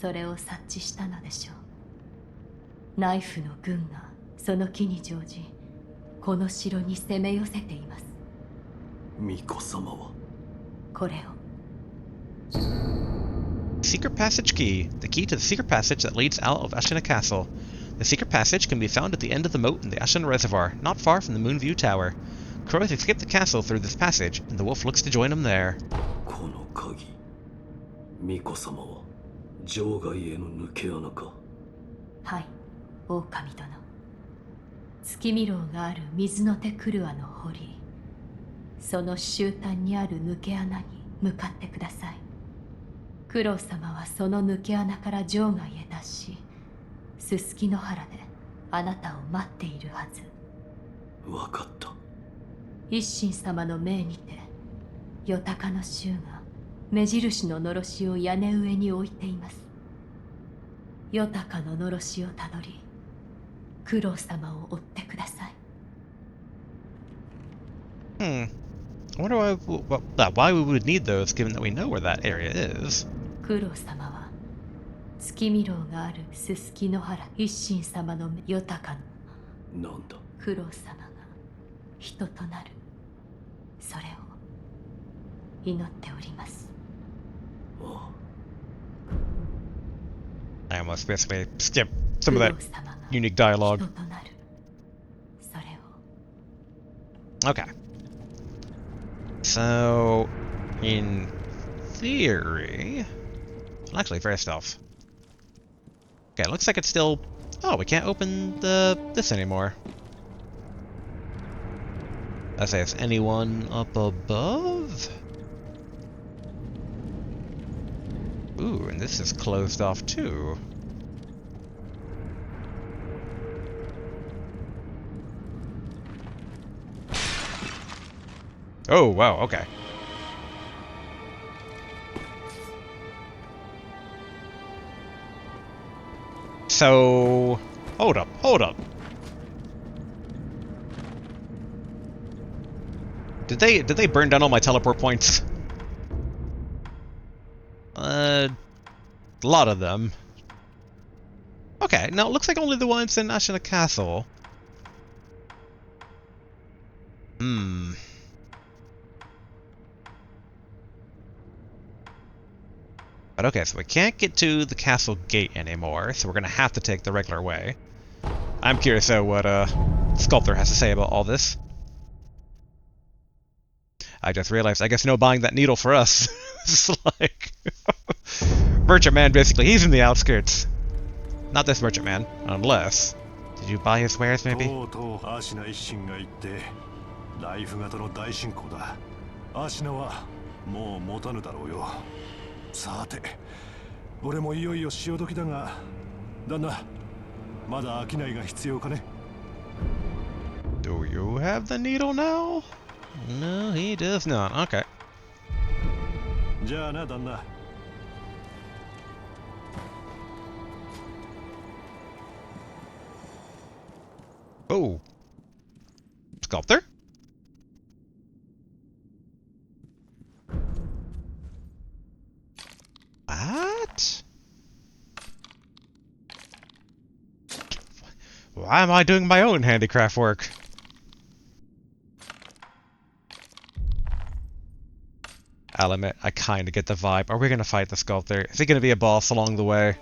Speaker 5: それを察知したのでしょう。ナイフの軍がその機に乗じ、この城に攻め寄せています。
Speaker 3: 巫女様は
Speaker 5: これを。
Speaker 1: Secret Passage Key. The key to the secret passage that leads out of Ashina Castle. The secret passage can be found at the end of the moat in the Ashina Reservoir, not far from the Moonview Tower. Kuro has escaped the castle through this passage, and the wolf looks to join him there.
Speaker 3: この鍵、巫女様は場外への抜け穴か。
Speaker 5: はい、狼殿。月見楼がある水の手クルアの堀、その終端にある抜け穴に向かってください。九郎様はその抜け穴から場外へ脱し、すすきの原であなたを待っているはず。
Speaker 3: わかった。
Speaker 5: 一心様の命にて、よたかの衆が
Speaker 7: 目印ののろしを屋根上に置いています。ヨタカののろしをたどり、クロウ様を追ってください。
Speaker 1: I wonder why we would need those, given that we know where that area is.
Speaker 7: クロウ様は月見楼があるすすきの原一心様のヨタカの
Speaker 3: なんだ。
Speaker 7: クロウ様が人となる、それを祈っております。
Speaker 3: あ
Speaker 1: I almost basically skip some
Speaker 7: ク
Speaker 1: of
Speaker 7: ロ
Speaker 1: that
Speaker 7: ウ様が
Speaker 1: unique dialogue.
Speaker 7: 人となる、それを
Speaker 1: Okay. So, in theory... Well, actually, first off... Okay, it looks like it's still... Oh, we can't open this anymore. Let's say, is anyone up above? Ooh, and this is closed off too. Oh, wow, okay. So... Hold up, hold up. Did they burn down all my teleport points? A lot of them. Okay, now it looks like only the ones in Ashina Castle. But okay, so we can't get to the castle gate anymore, so we're gonna have to take the regular way. I'm curious though what Sculptor has to say about all this. I just realized, I guess no buying that needle for us. It's like... Merchant Man, basically, he's in the outskirts. Not this Merchant Man, unless... Did you buy his wares, maybe?
Speaker 2: とうとうアシナ一心が言ってライフ型の大進行だ。アシナはもう持たぬだろうよ。さて、俺もいよいよ潮時だが、旦那、まだ商いが必要かね。
Speaker 1: Do you have the needle now? No, he does not. Okay.
Speaker 2: じゃあな、旦那。
Speaker 1: Oh. Sculptor? What? Why am I doing my own handicraft work? I'll admit, I kinda get the vibe. Are we gonna fight the sculptor? Is he gonna be a boss along the way?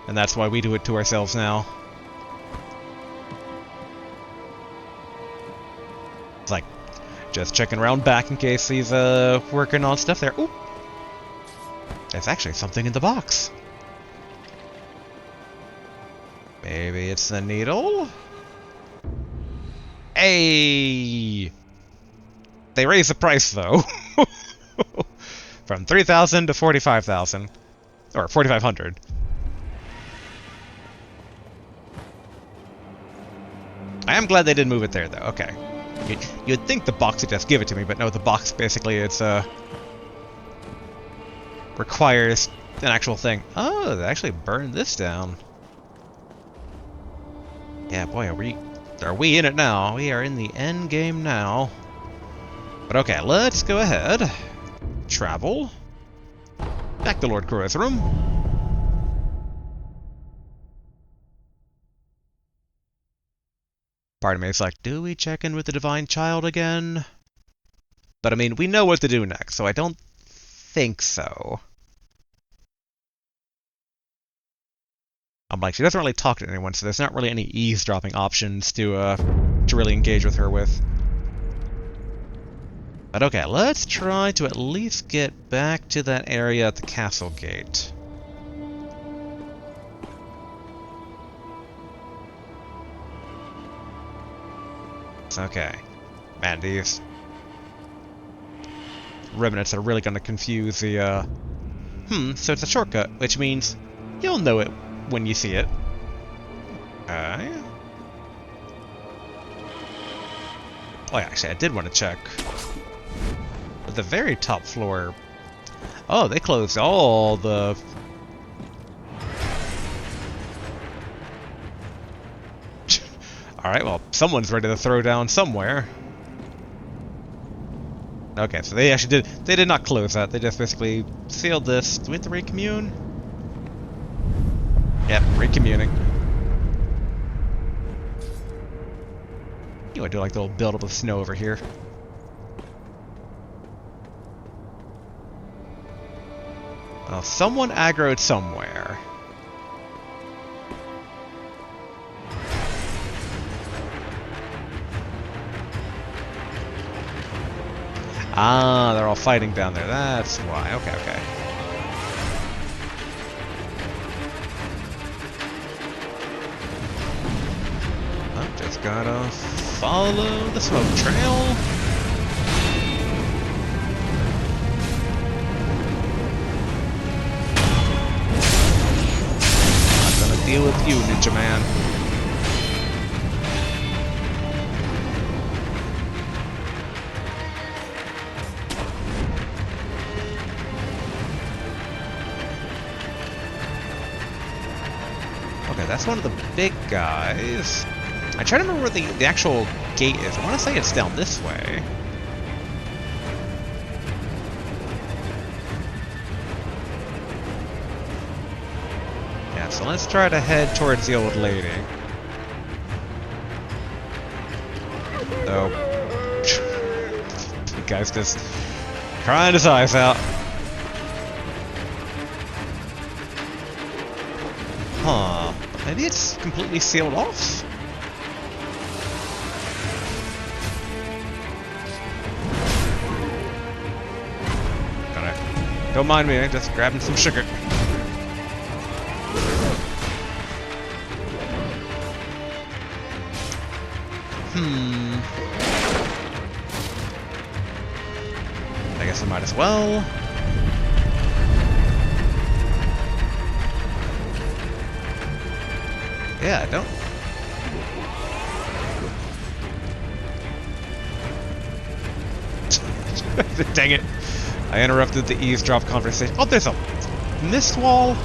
Speaker 1: And that's why we do it to ourselves now. It's like, just checking around back in case he's working on stuff there. Ooh! There's actually something in the box. Maybe it's the needle? Hey! They raised the price though. From 3,000 to 45,000. Or 4,500. I am glad they didn't move it there though. Okay. You'd think the box would just give it to me, but no, the box basically requires an actual thing. Oh, they actually burned this down. Yeah, boy, are we in it now? We are in the end game now. But okay, let's go ahead. Travel. Back to Lord Kuro's room. Part of me is like, do we check in with the Divine Child again? But I mean, we know what to do next, so I don't think so. I'm like, she doesn't really talk to anyone, so there's not really any eavesdropping options to really engage with her with. But okay, let's try to at least get back to that area at the castle gate. Okay. Man, these remnants are really going to confuse the, so it's a shortcut, which means you'll know it when you see it. Okay. Oh, yeah, actually, I did want to check. At the very top floor, Oh, they closed all the... Alright, well, someone's ready to throw down somewhere. Okay, so they actually did... They did not close that. They just basically sealed this. Do we have to recommune? Yep, recommuning. You want to do like the little buildup of snow over here. Well, someone aggroed somewhere. Ah, they're all fighting down there. That's why. Okay, okay. Oh, just gotta follow the smoke trail. Not gonna deal with you, Ninja Man. Okay, that's one of the big guys. I try to remember where the actual gate is. I want to say it's down this way. Yeah, so let's try to head towards the old lady. Oh. The guy's just crying his eyes out. Huh. Maybe it's completely sealed off? Don't mind me, just grabbing some sugar. I guess I might as well. Yeah, don't... Dang it. I interrupted the eavesdrop conversation. Oh, there's a mist wall.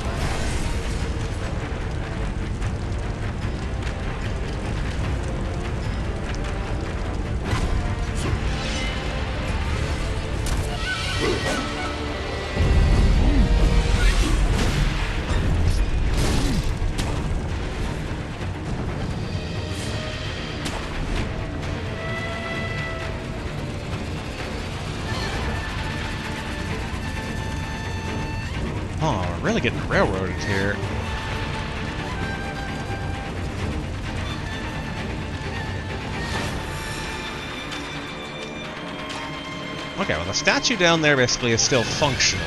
Speaker 1: Oh, we're really getting railroaded here. Okay, well the statue down there basically is still functional.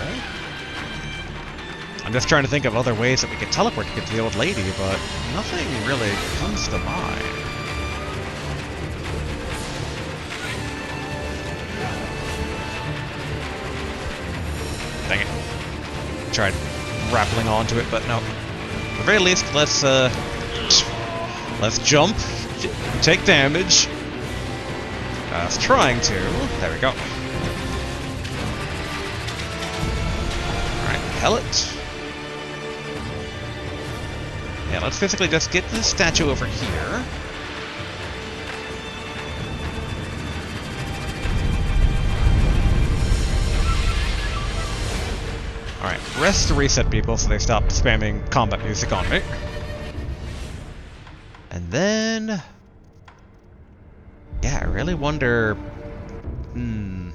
Speaker 1: I'm just trying to think of other ways that we could teleport to get to the old lady, but nothing really comes to mind. Dang it. Tried grappling onto it, but no. At the very least, let's jump, take damage. I was trying to. There we go. Alright, pellet. Yeah, let's physically just get the statue over here. Alright, rest to reset people so they stop spamming combat music on me. And then... yeah, I really wonder... You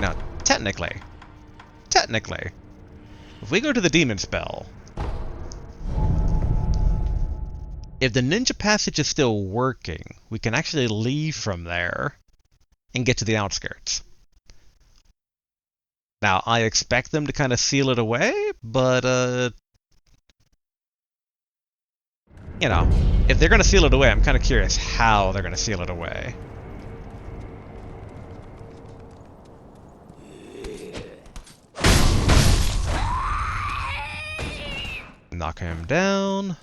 Speaker 1: know, technically, if we go to the demon spell, if the ninja passage is still working, we can actually leave from there and get to the outskirts. Now, I expect them to kind of seal it away, but, you know, if they're going to seal it away, I'm kind of curious how they're going to seal it away. Knock him down.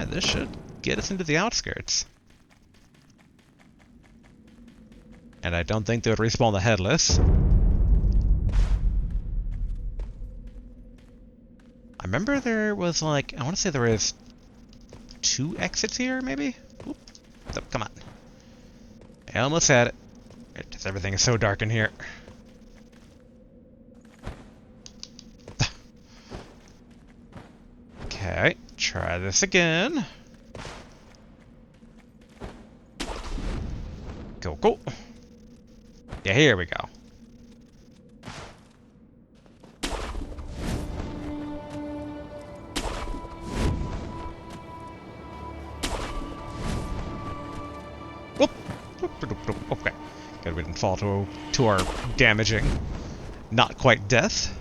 Speaker 1: And this should get us into the outskirts. And I don't think they would respawn the headless. I remember there was like, I want to say there was 2 exits here, maybe? Oop. So, come on. I almost had it. Everything is so dark in here. Okay, try this again. Go, go. Yeah, here we go. Whoop. Okay. Good, we didn't fall to our damaging. Not quite death.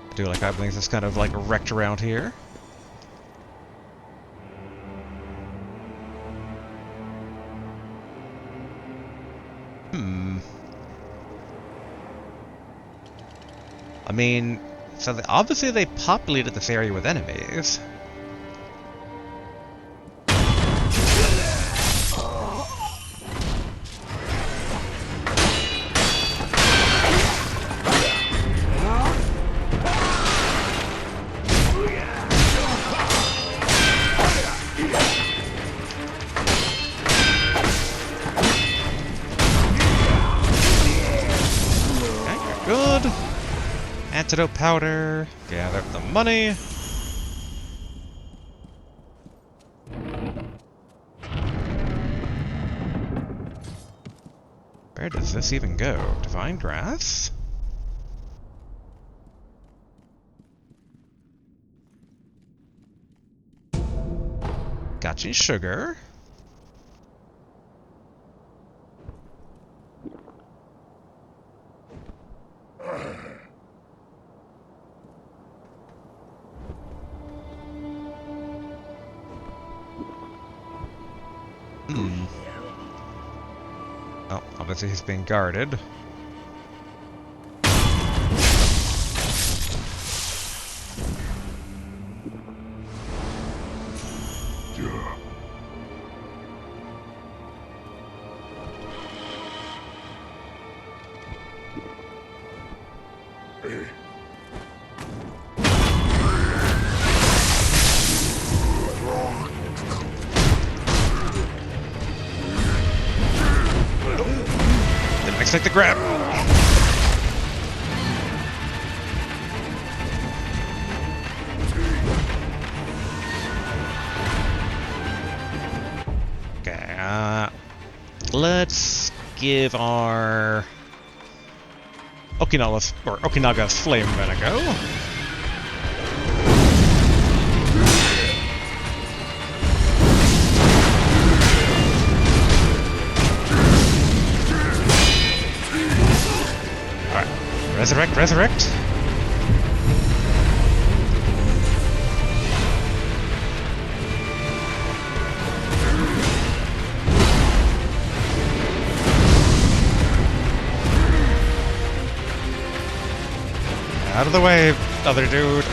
Speaker 1: I do like how everything's just kind of like wrecked around here. I mean, so obviously they populated this area with enemies. Okay, good. Antidote powder. Gather the money. Where does this even go? Divine grass? Gotcha sugar. Oh, obviously he's being guarded. Didn't expect the grab. Okay, let's give our Okinaga Flame a go. Resurrect, resurrect. Out of the way, other dude.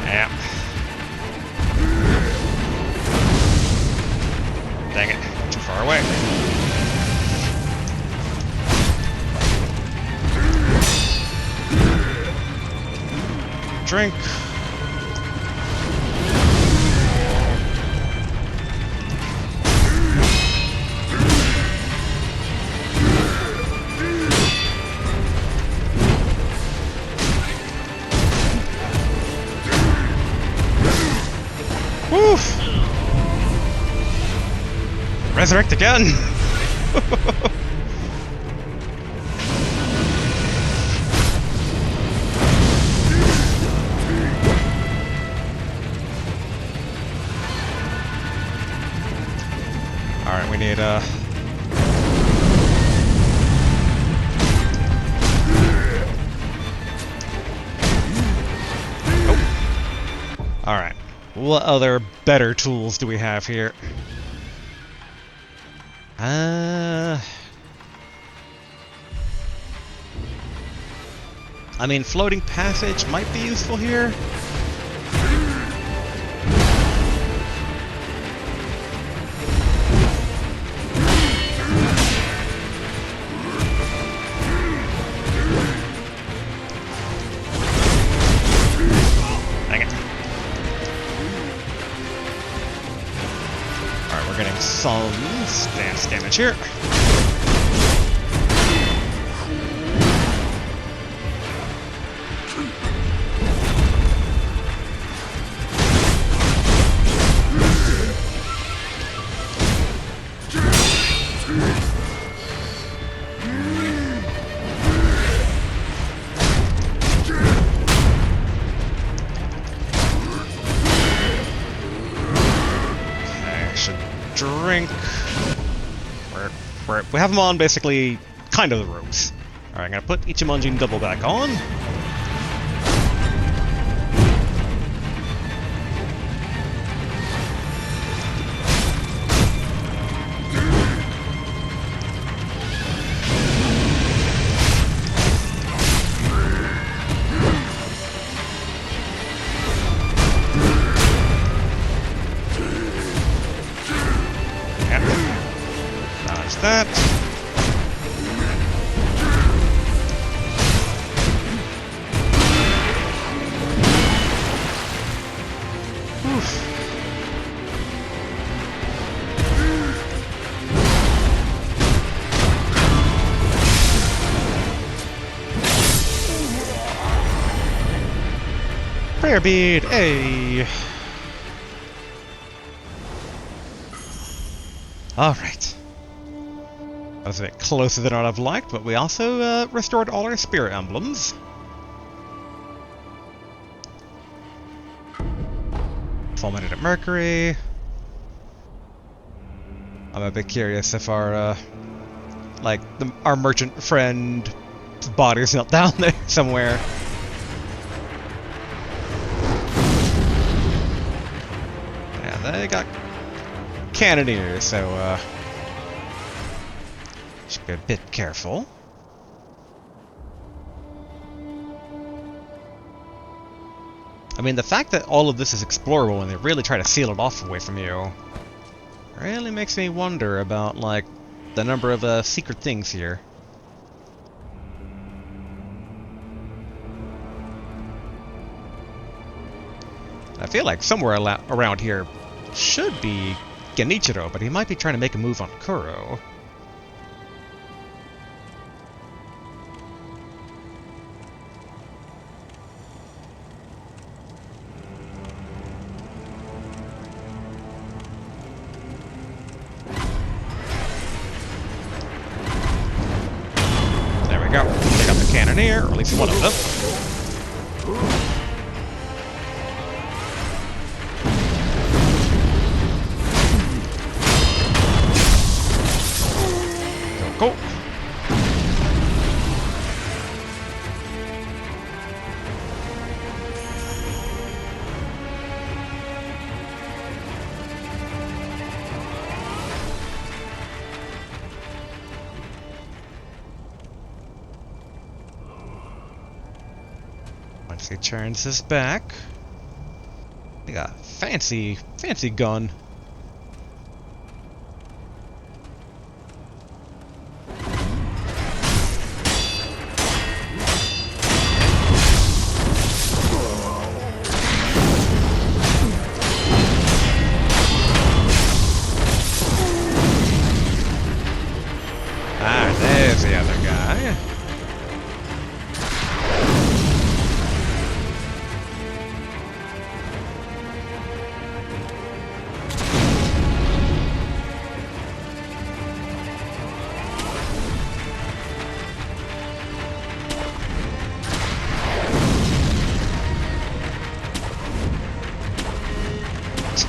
Speaker 1: Yeah. Dang it, too far away. Drink. Woof! Resurrect again! Alright, we need Alright. What other better tools do we have here? I mean, floating passage might be useful here. Dang it. Alright, we're getting some stance damage here. Drink. We have them on basically kind of the ropes. Alright, I'm gonna put Ichimonjin double back on. That. Oof. Prayer bead, hey. All right. That was a bit closer than I'd have liked, but we also restored all our spirit emblems. Fulminated Mercury. I'm a bit curious if our, our merchant friend body's not down there somewhere. Yeah, they got cannoneers, so, should be a bit careful. I mean, the fact that all of this is explorable and they really try to seal it off away from you really makes me wonder about, like, the number of secret things here. I feel like somewhere around here should be Genichiro, but he might be trying to make a move on Kuro. Go. Take out the cannoneer, or at least one of them. Cool. Once he turns his back, we got a fancy gun. Ah, there's the other guy.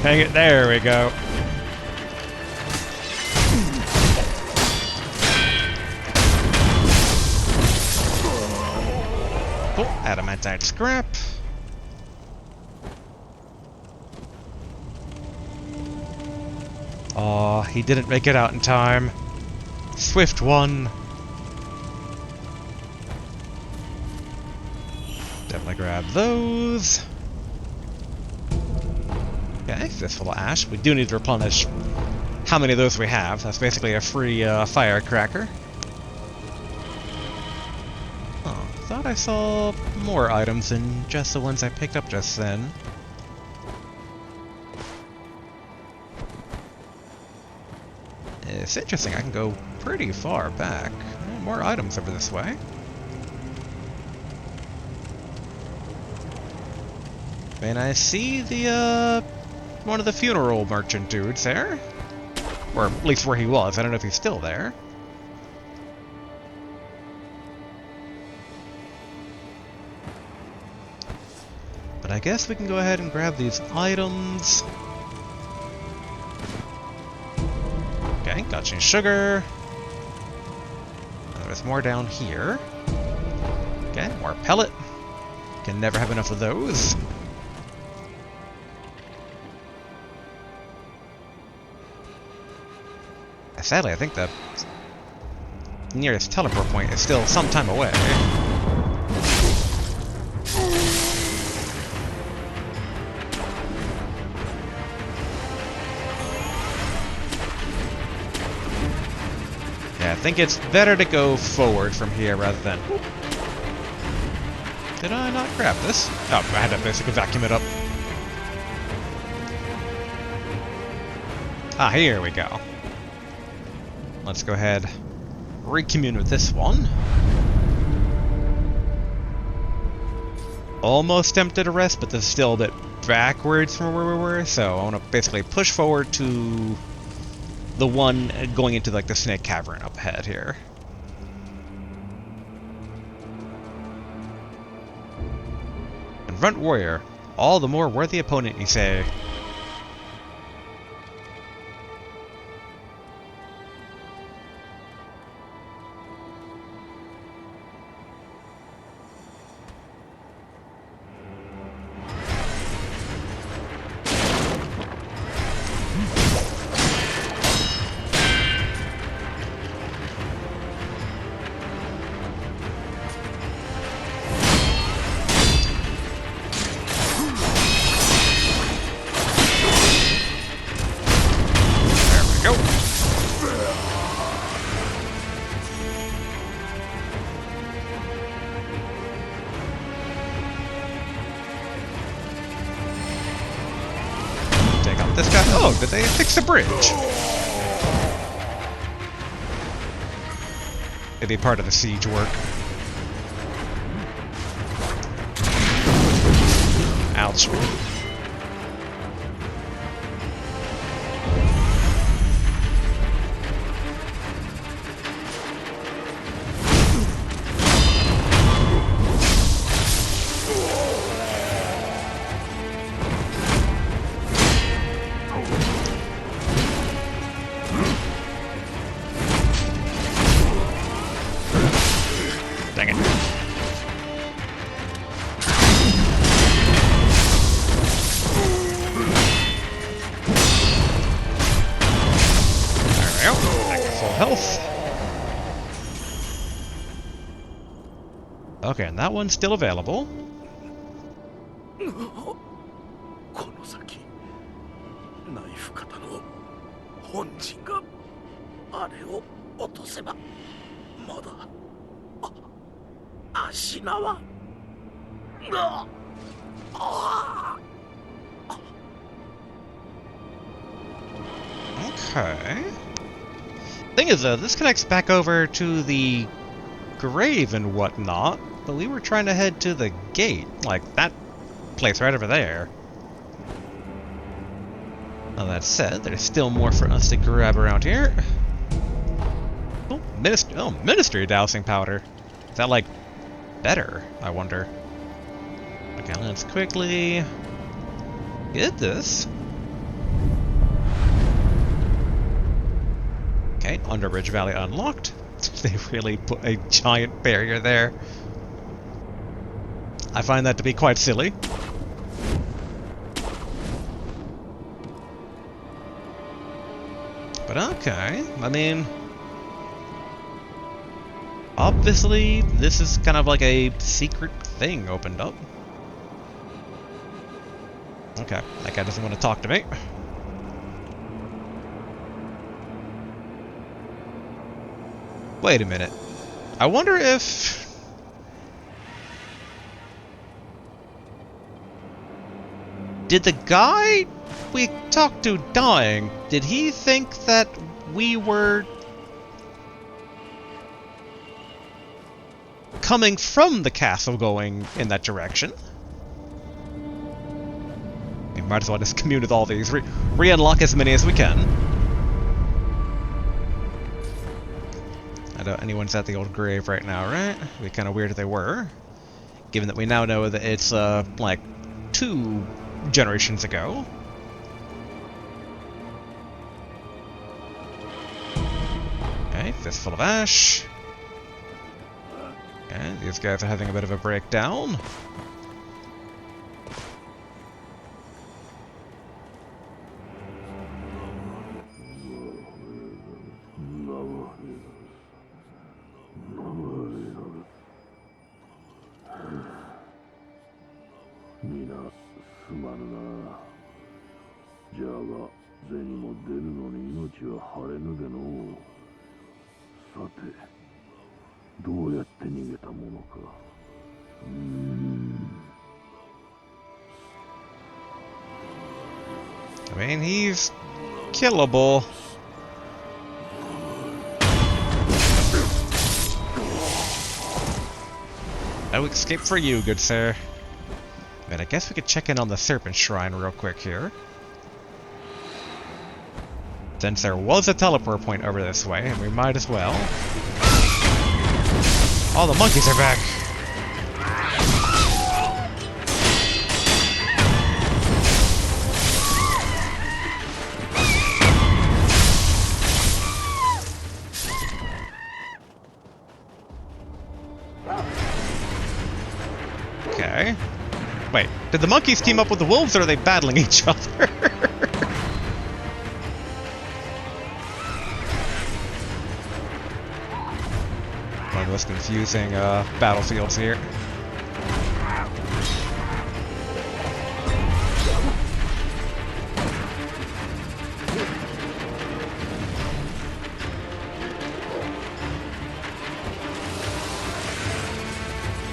Speaker 1: Hang it, there we go. Cool, adamantite scrap. Aw, he didn't make it out in time. Swift one. Definitely grab those. Okay, fistful of ash. We do need to replenish how many of those we have. That's basically a free firecracker. Oh, thought I saw more items than just the ones I picked up just then. It's interesting, I can go pretty far back. More items over this way. And I see the, one of the funeral merchant dudes there. Or at least where he was. I don't know if he's still there. But I guess we can go ahead and grab these items. Okay, got some sugar. There's more down here. Okay, more pellet. Can never have enough of those. Sadly, I think the nearest teleport point is still some time away. Yeah, I think it's better to go forward from here rather than... Did I not grab this? Oh, I had to basically vacuum it up. Ah, here we go. Let's go ahead, recommune with this one. Almost tempted to rest, but this is still a bit backwards from where we were, so I want to basically push forward to the one going into like the snake cavern up ahead here. Confront warrior, all the more worthy opponent, you say. This guy. Oh, did they fix the bridge? It'd be part of the siege work. Ouch. Dang it. There we go. Back to full health. Okay, and that one's still available.
Speaker 3: この先ナイフ型の本陣があれを落とせばまだ足縄ああ
Speaker 1: Okay. Thing is, though, this connects back over to the grave and whatnot, but we were trying to head to the gate, like that place right over there. Now that said, there's still more for us to grab around here. Oh, ministry dowsing powder. Is that like better? I wonder. Okay, let's quickly get this. Alright, Underbridge Valley unlocked. They really put a giant barrier there. I find that to be quite silly. But okay, I mean... obviously, this is kind of like a secret thing opened up. Okay, that guy doesn't want to talk to me. Wait a minute. I wonder if... did the guy we talked to dying, did he think that we were coming from the castle going in that direction? We might as well just commune with all these. Re-unlock as many as we can. I don't... anyone's at the old grave right now, right? It'd be kind of weird if they were. Given that we now know that it's, like, 2 generations ago. Okay, fistful of ash. Okay, these guys are having a bit of a breakdown. I mean, he's killable. No escape for you, good sir. But I guess we could check in on the Serpent Shrine real quick here. Since there was a teleport point over this way, and we might as well. All the monkeys are back! Okay. Wait, did the monkeys team up with the wolves, or are they battling each other? One of the most confusing battlefields here.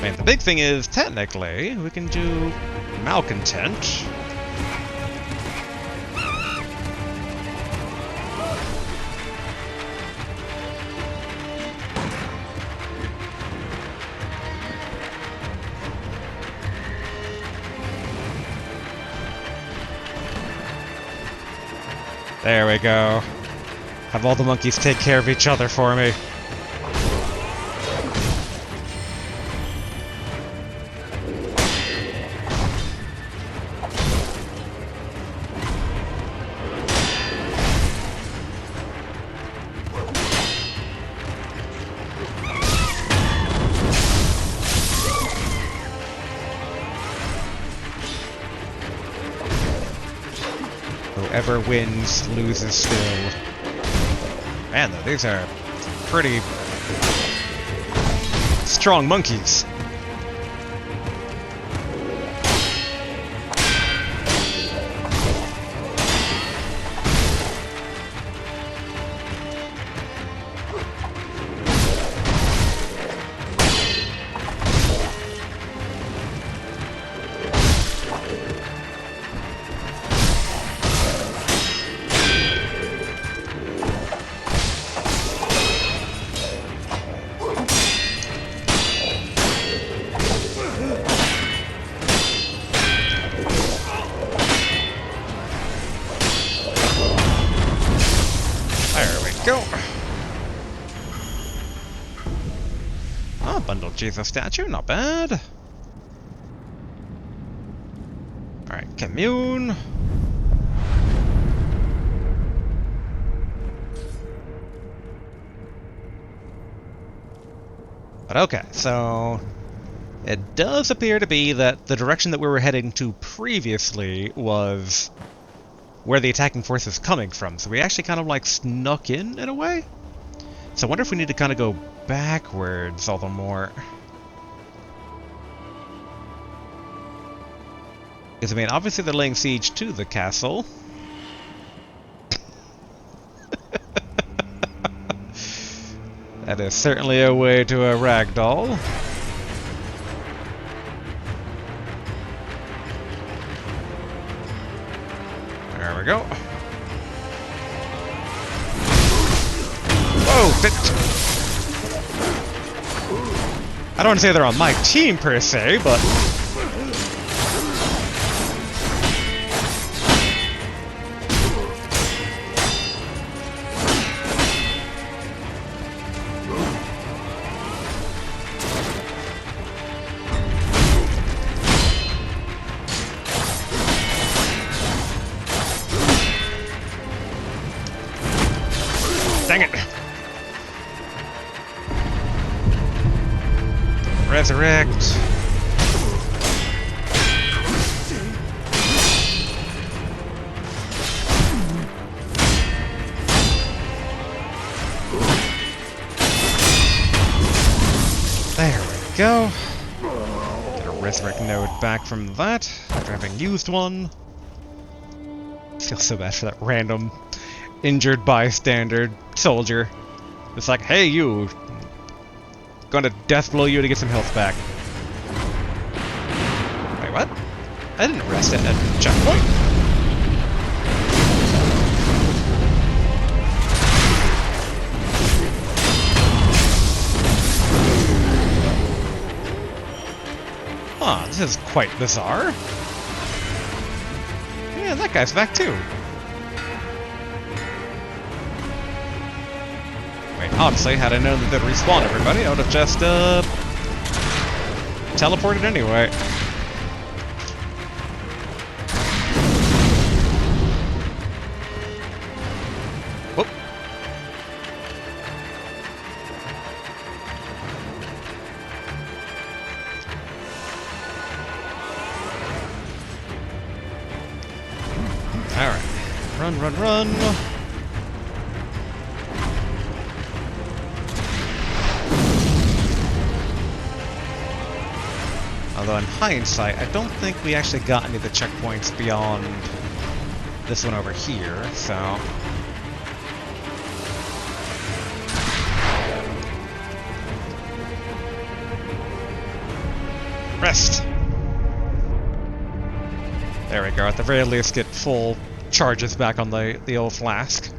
Speaker 1: Man, the big thing is, technically, we can do Malcontent. There we go. Have all the monkeys take care of each other for me. Whoever wins loses still. Man, though, these are pretty strong monkeys. Go! Ah, bundled Jesus statue, not bad. Alright, commune. But okay, so it does appear to be that the direction that we were heading to previously was where the attacking force is coming from. So we actually kind of like snuck in a way. So I wonder if we need to kind of go backwards all the more. Because, I mean, obviously they're laying siege to the castle. That is certainly a way to a ragdoll. There we go. Whoa! I don't want to say they're on my team per se, but... Dang it! Resurrect. There we go. Get a resurrect node back from that after having used one. Feel so bad for that random injured bystander soldier. It's like, hey, you. Gonna death blow you to get some health back. Wait, what? I didn't rest at a checkpoint. Huh, this is quite bizarre. Yeah, that guy's back too. Wait, honestly, had I known that they'd respawn everybody, I would have just, teleported anyway. Whoop. Alright. Run, run, run! Although in hindsight, I don't think we actually got any of the checkpoints beyond this one over here, so... Rest! There we go, at the very least get full charges back on the old flask.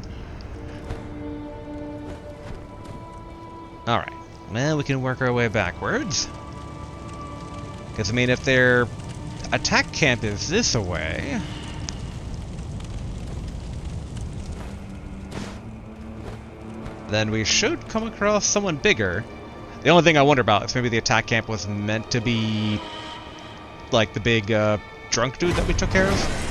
Speaker 1: Alright, well we can work our way backwards. Because, I mean, if their attack camp is this away... then we should come across someone bigger. The only thing I wonder about is maybe the attack camp was meant to be... like the big, drunk dude that we took care of?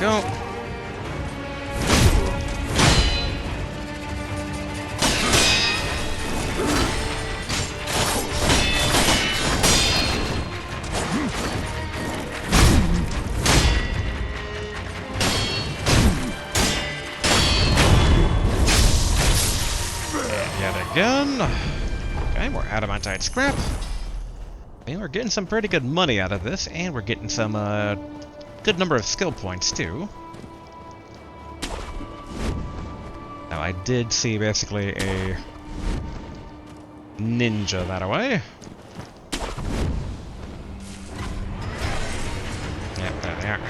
Speaker 1: Go. Yet again. Okay, more adamantite scrap. And we're getting some pretty good money out of this, and we're getting some, good number of skill points, too. Now, I did see basically a ninja that way. Yep, there they are.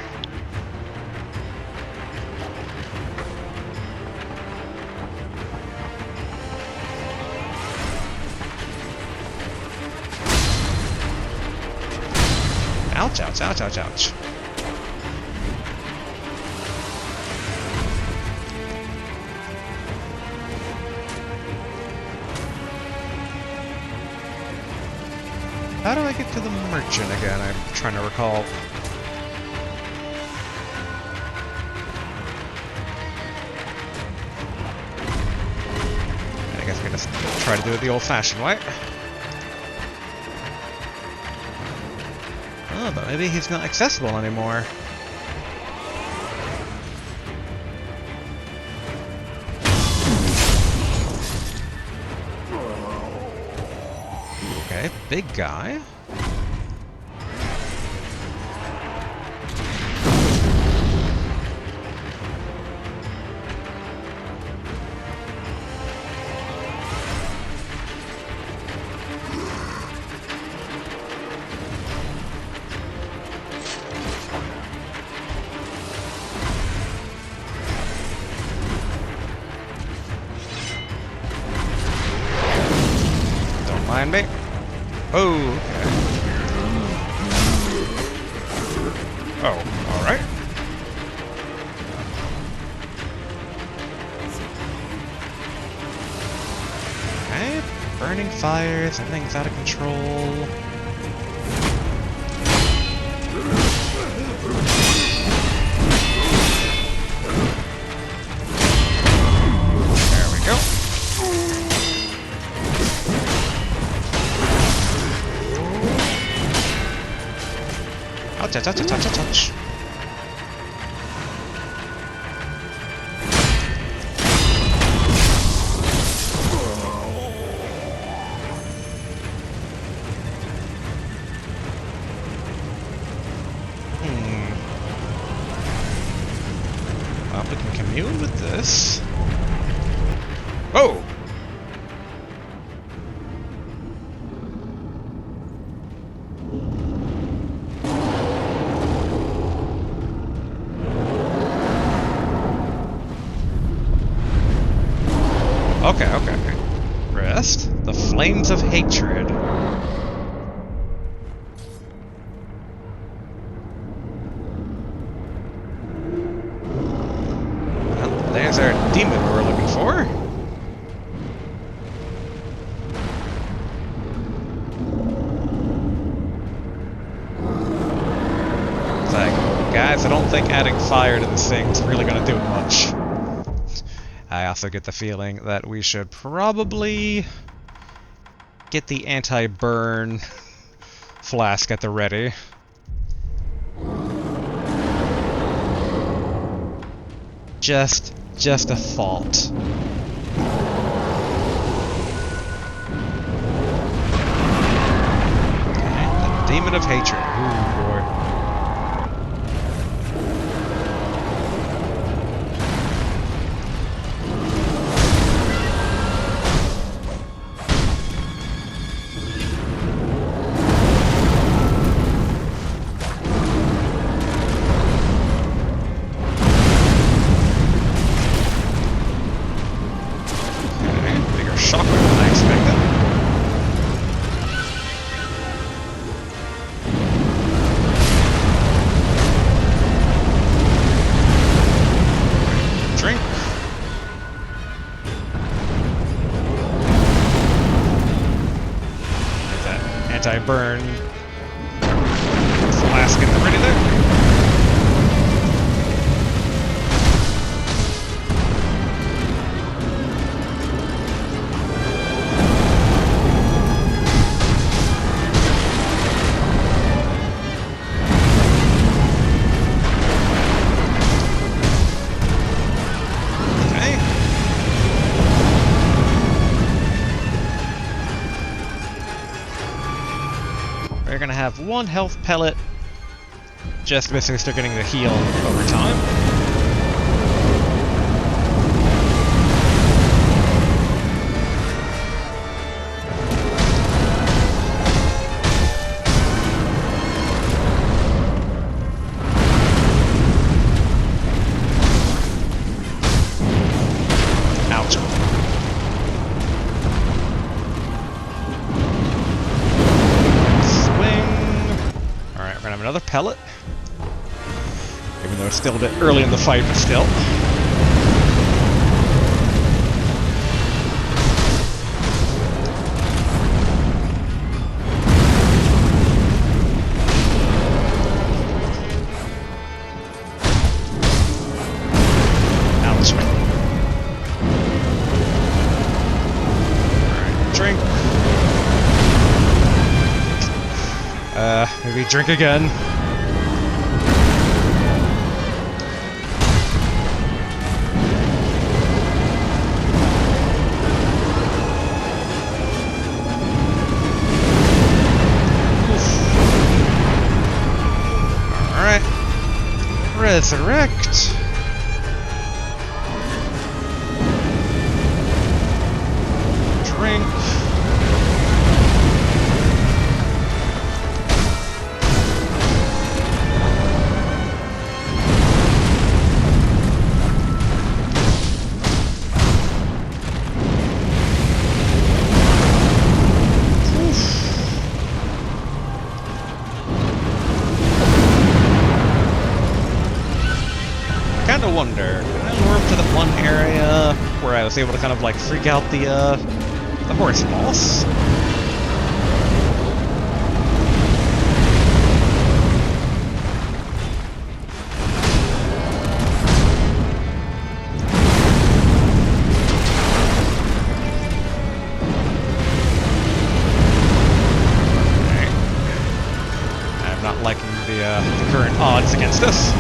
Speaker 1: Ouch, ouch, ouch, ouch, ouch. How do I get to the merchant again? I'm trying to recall. I guess I'm gonna try to do it the old-fashioned way. Oh, but maybe he's not accessible anymore. Okay, big guy. Don't mind me. Oh, okay. Oh, alright. Okay, burning fires, everything's out of control. There we go. Ouch, ouch, ouch, ouch, ouch, ouch. Well, we can commune with this. Whoa! Okay, okay. Rest. The flames of hatred. Well, there's our demon we were looking for. It's like, guys, I don't think adding fire to this thing's really gonna do much. I also get the feeling that we should probably get the anti-burn flask at the ready. Just a thought. Okay, the demon of hatred. Ooh, boy. Shockwave than I expected. Drink. Get that anti-burn flask in the ready there. We're gonna have one health pellet, just basically start getting the heal over time. Ouch. We're gonna have another pellet. Even though it's still a bit early in the fight, but still. me drink again. Alright. Resurrect. Drink. Kinda wonder, did I lure him to the one area where I was able to kind of like freak out the horse boss? Okay. I'm not liking the current odds against us.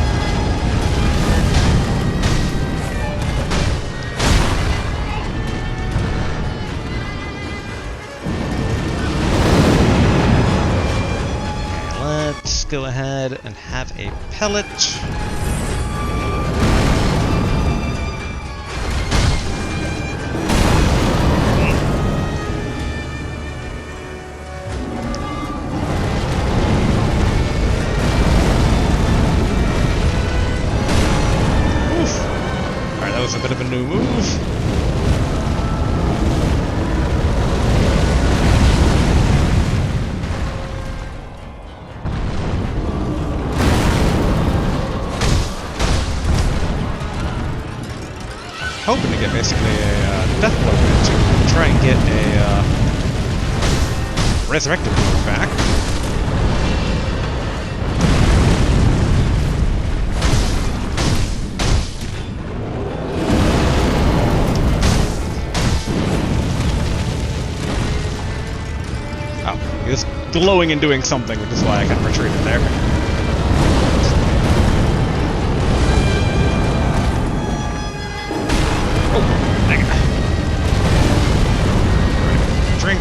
Speaker 1: Let's go ahead and have a pellet. Oof. Alright, that was a bit of a new move. Hoping to get basically a death blow to try and get a resurrected move back. Oh, he was glowing and doing something, which is why I kind of retreated there. Drink.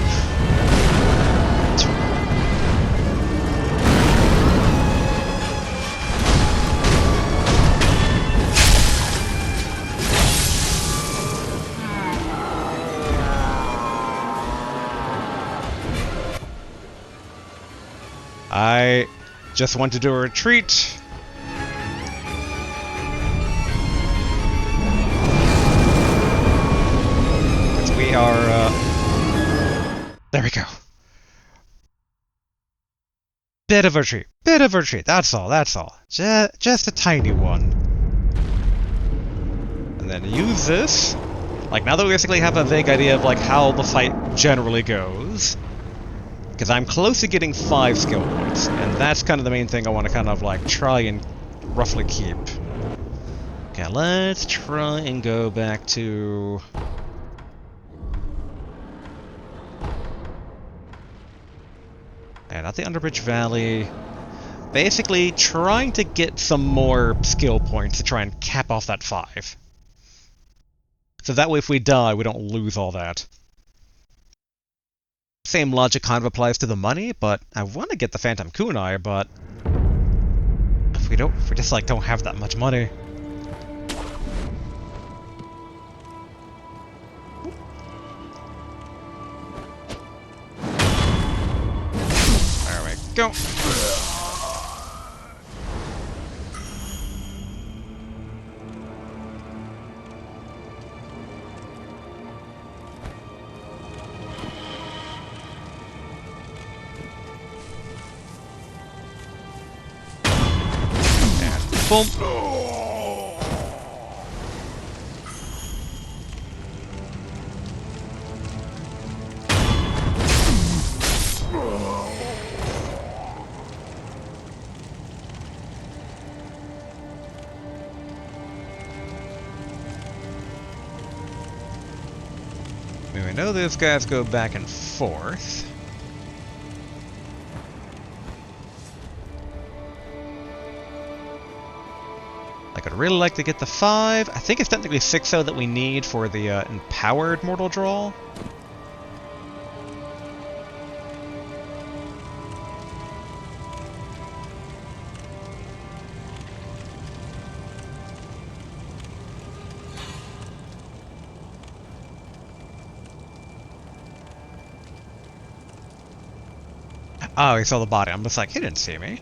Speaker 1: I just want to do a retreat. We are, there we go. Bit of a retreat, that's all. Just a tiny one. And then use this. Like, now that we basically have a vague idea of, like, how the fight generally goes. Because I'm close to getting 5 skill points, and that's kind of the main thing I want to kind of, like, try and roughly keep. Okay, let's try and go back to... not the Underbridge Valley. Basically, trying to get some more skill points to try and cap off that 5. So that way if we die, we don't lose all that. Same logic kind of applies to the money, but I want to get the Phantom Kunai, but... if we just like don't have that much money. Go. And boom. We know those guys go back and forth. I'd really like to get the 5. I think it's technically 6 though that we need for the empowered mortal draw. Oh, he saw the body. I'm just like, he didn't see me.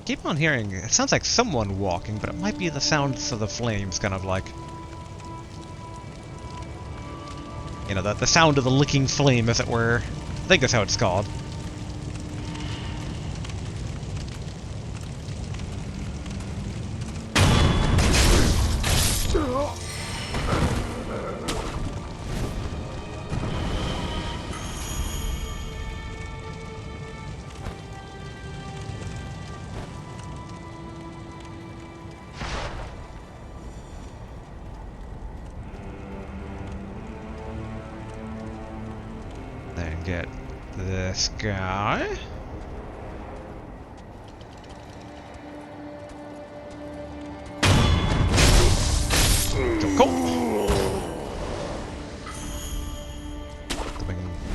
Speaker 1: Keep on hearing, it sounds like someone walking, but it might be the sounds of the flames, kind of like... You know, the sound of the licking flame, as it were. I think that's how it's called. Then get this guy. Cool.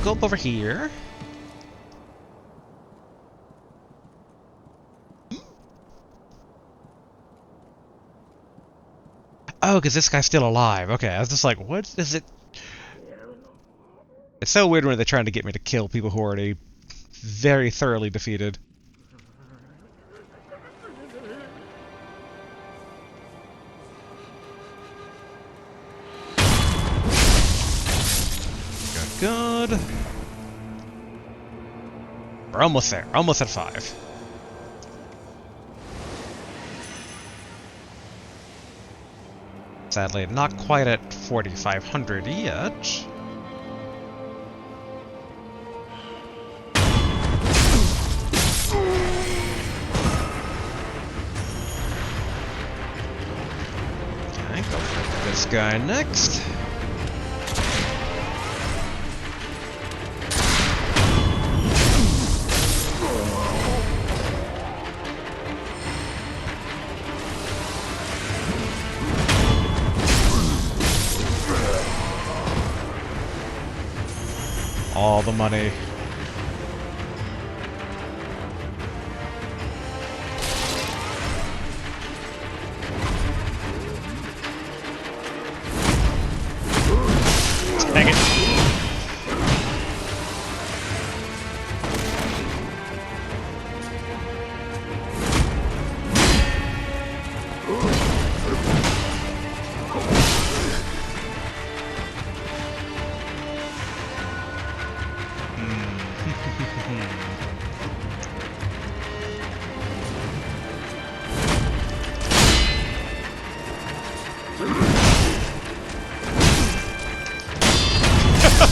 Speaker 1: Go up over here. Oh, because this guy's still alive. Okay, I was just like, what is it? It's so weird when they're trying to get me to kill people who are already very thoroughly defeated. Good, good. We're almost there. Almost at 5. Sadly, not quite at 4,500 yet. Okay, go for this guy next. All the money. Dang it.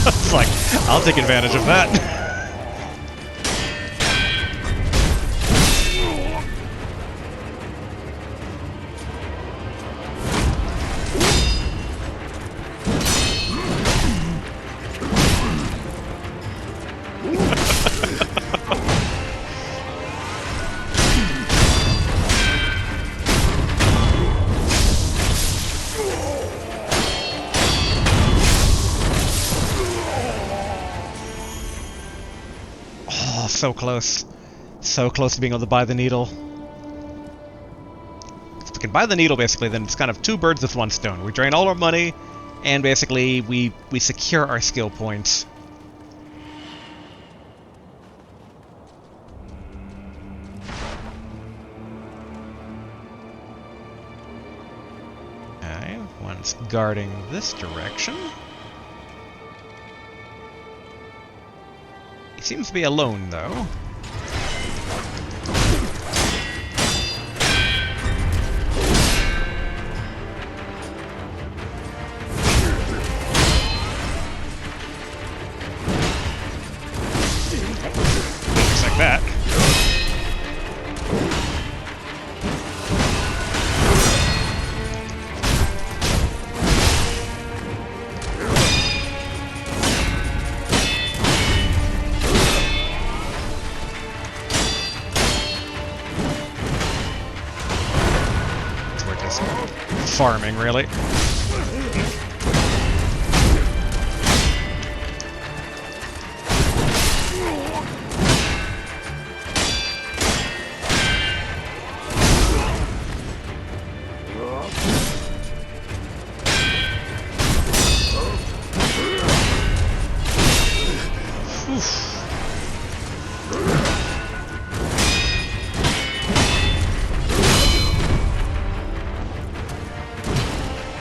Speaker 1: It's like, I'll take advantage of that. Oh, so close. So close to being able to buy the needle. If we can buy the needle, basically, then it's kind of 2 birds with 1 stone. We drain all our money, and basically we secure our skill points. Okay, one's guarding this direction. He seems to be alone, though. farming, really.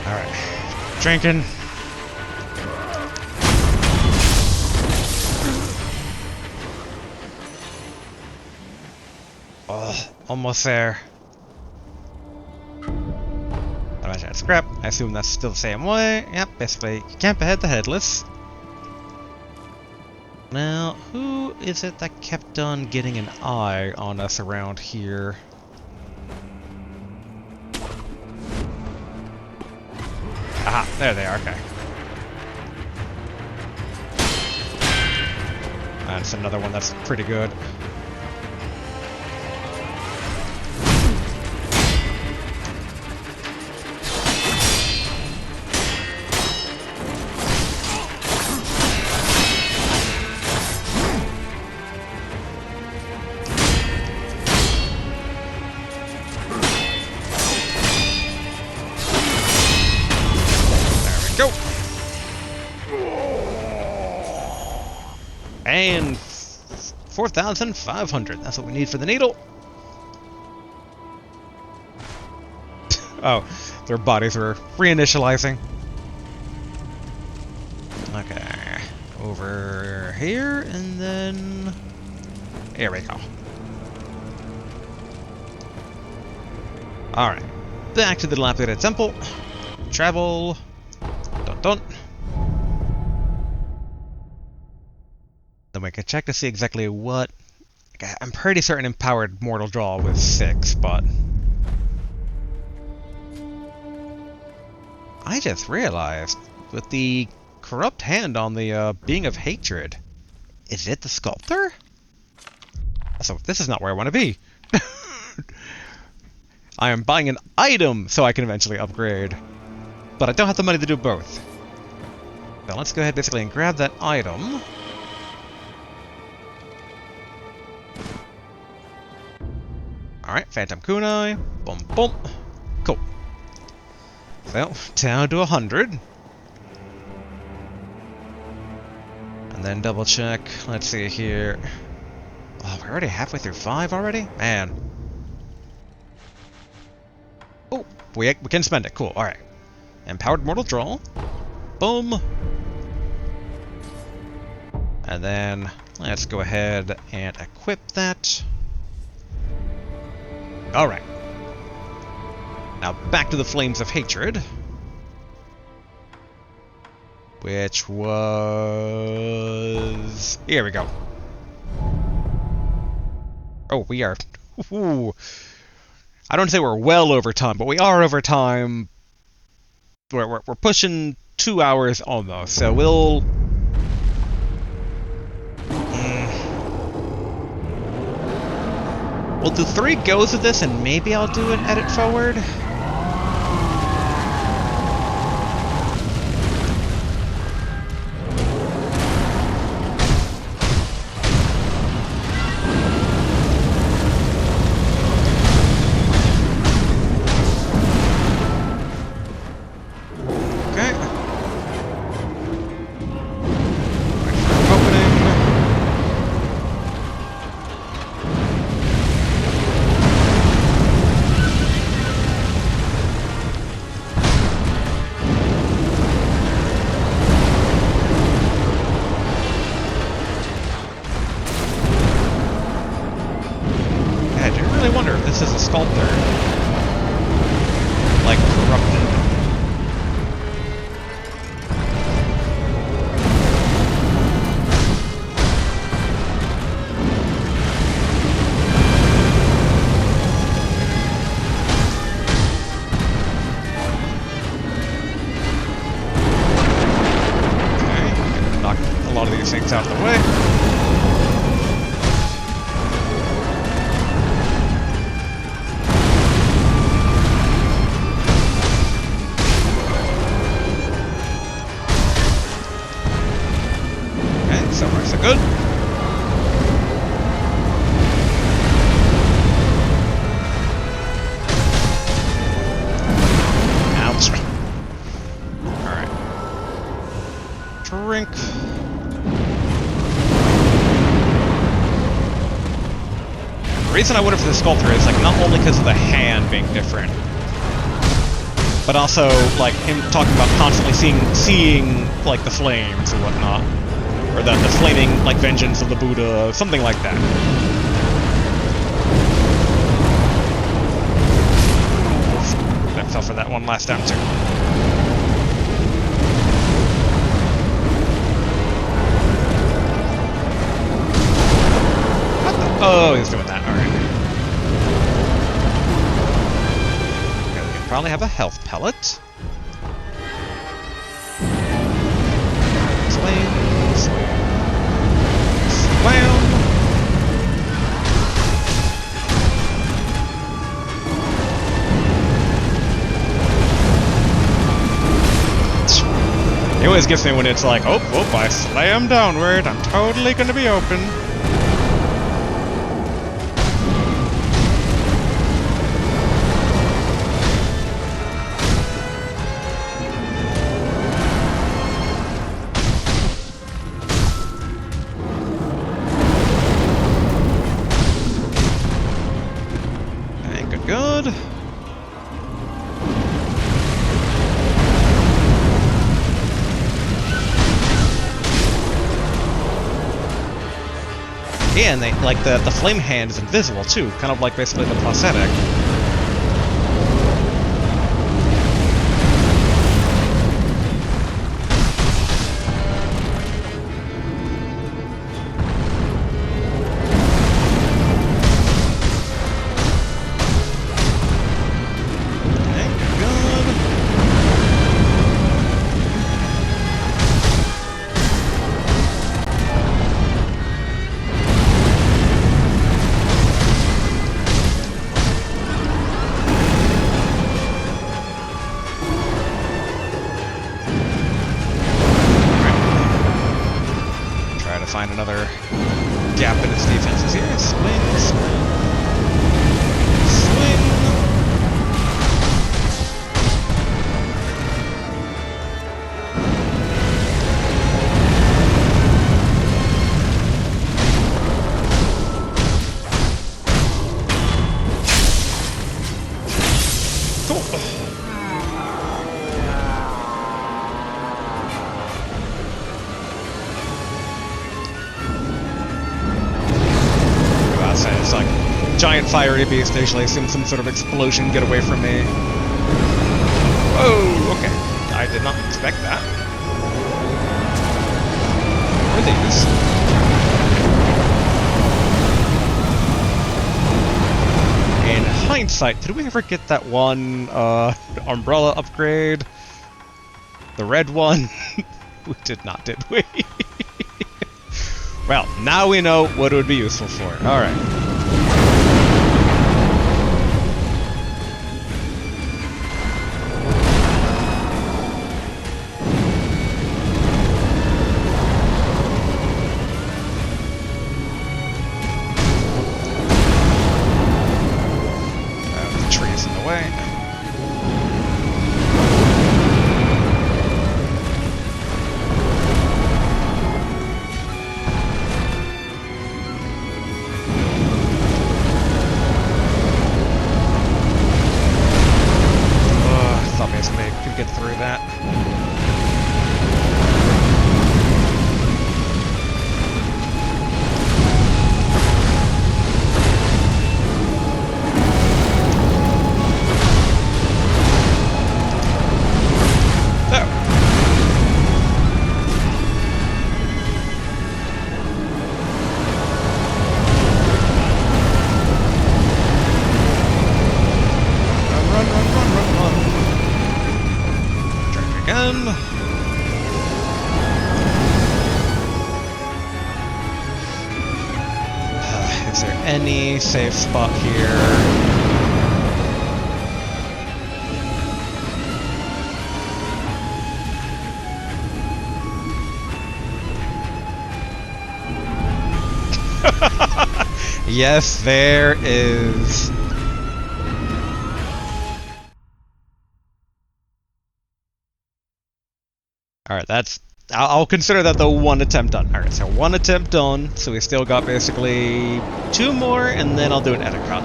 Speaker 1: Alright. Drinking. Oh, almost there. Imagine that scrap. I assume that's still the same way. Yep, basically, you can't behead the headless. Now, who is it that kept on getting an eye on us around here? Aha, there they are, okay. That's another one that's pretty good. Go! And 4,500. That's what we need for the needle. Oh, their bodies were reinitializing. Okay. Over here, and then... Here we go. Alright. Back to the dilapidated temple. Travel... Dun. Then we can check to see exactly what... I'm pretty certain empowered mortal draw was 6, but... I just realized, with the corrupt hand on the being of hatred, is it the sculptor? So this is not where I want to be. I am buying an item so I can eventually upgrade. But I don't have the money to do both. So let's go ahead basically and grab that item. Alright, Phantom Kunai. Boom, boom. Cool. So, down to 100. And then double check. Let's see here. Oh, we're already halfway through 5 already? Man. Oh, we can spend it. Cool, alright. Empowered Mortal Draw. Boom. And then let's go ahead and equip that. Alright. Now back to the Flames of Hatred. Which was... Here we go. Oh, we are... Ooh. I don't say we're well over time, but we are over time. We're pushing 2 hours almost, so we'll... We'll do 3 goes of this, and maybe I'll do an edit forward. This is a sculptor. Like, corrupted. Okay, knock a lot of these things out of the way. So far, so good. Ouch. Alright. Drink. The reason I went for the sculptor is, like, not only because of the hand being different, but also, like, him talking about constantly seeing like, the flames or whatnot. Or the flaming, like, vengeance of the Buddha, something like that. I fell for that one last time, too. What the? Oh, he's doing that, alright. Okay, we can probably have a health pellet. It always gets me when it's like, oh, I slam downward, I'm totally gonna be open. Good. Yeah, and they, like, the flame hand is invisible too, kind of like basically the prosthetic. Find another gap in its defenses here. Swing, swing. Swing. Cool. It's like giant fiery beast. Usually assume some sort of explosion. Get away from me. Whoa, okay. I did not expect that. What are these? In hindsight, did we ever get that one umbrella upgrade? The red one? We did not, did we? Well, now we know what it would be useful for. Alright. The trees in the way. Get through that. Is there any safe spot here? Yes, there is. Alright, that's... I'll consider that the one attempt done. Alright, so one attempt done, so we still got basically 2 more, and then I'll do an edit cut.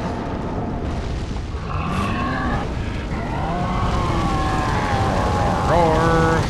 Speaker 1: Roar.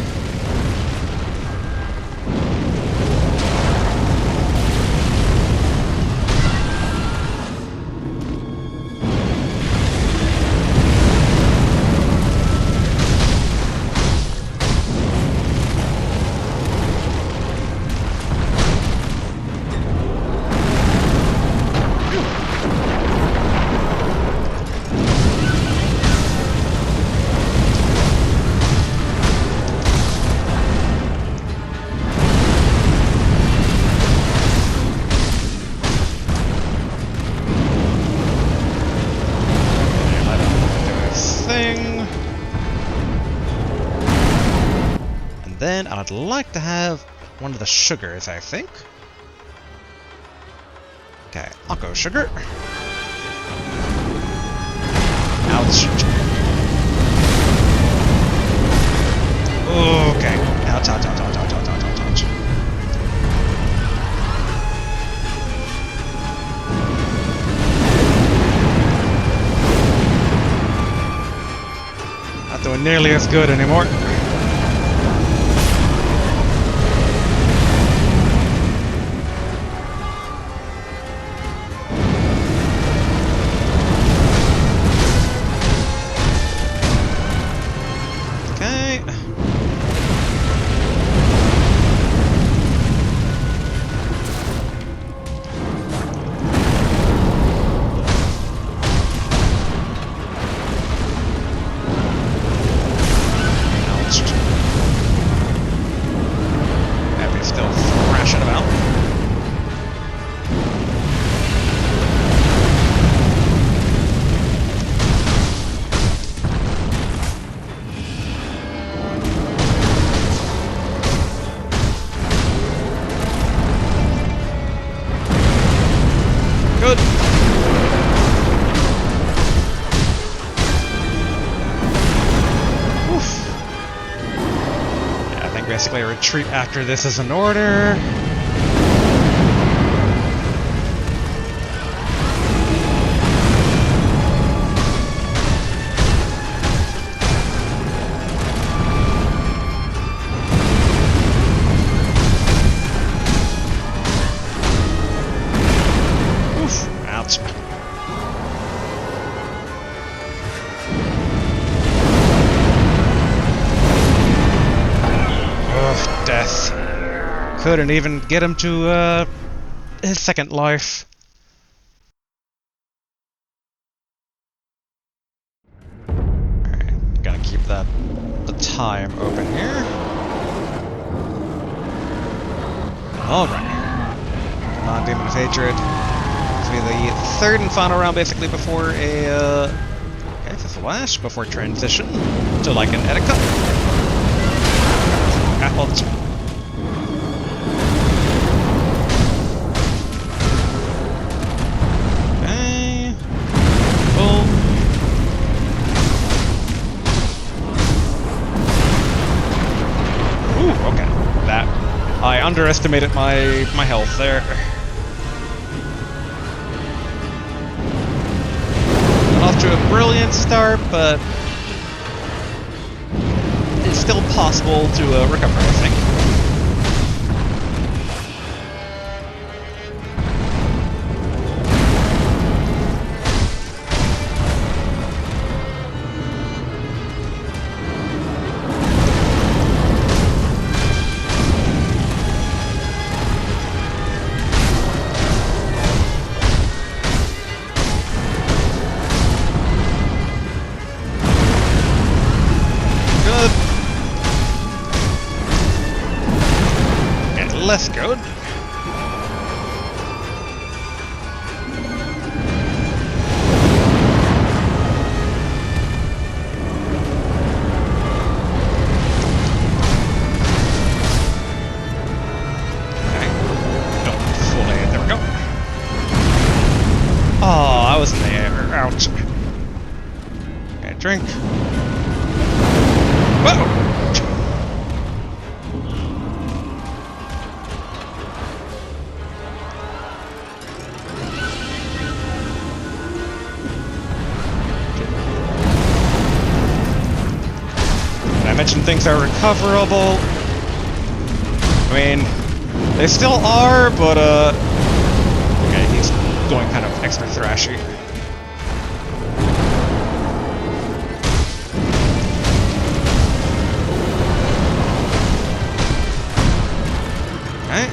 Speaker 1: Then I'd like to have one of the sugars, I think. Okay, I'll go sugar. Ouch. Okay. Ouch, ouch, ouch, ouch, ouch, ouch, ouch, ouch. Not doing nearly as good anymore. Basically, a retreat after this is in order. Oof, ouch. Death. Couldn't even get him to his second life. Alright, gotta keep the time open here. Alright. Come on, Demon of Hatred. This will be the third and final round basically before a okay, flash before transition to like an edit cut. Well, okay. Boom. Ooh, okay. That I underestimated my health there. Off to a brilliant start, but it's still possible to recover, I think. Less good. Okay. Don't fully. There we go. Drink. Whoa! I mentioned things are recoverable. I mean, they still are, but okay, he's going kind of extra thrashy. Okay.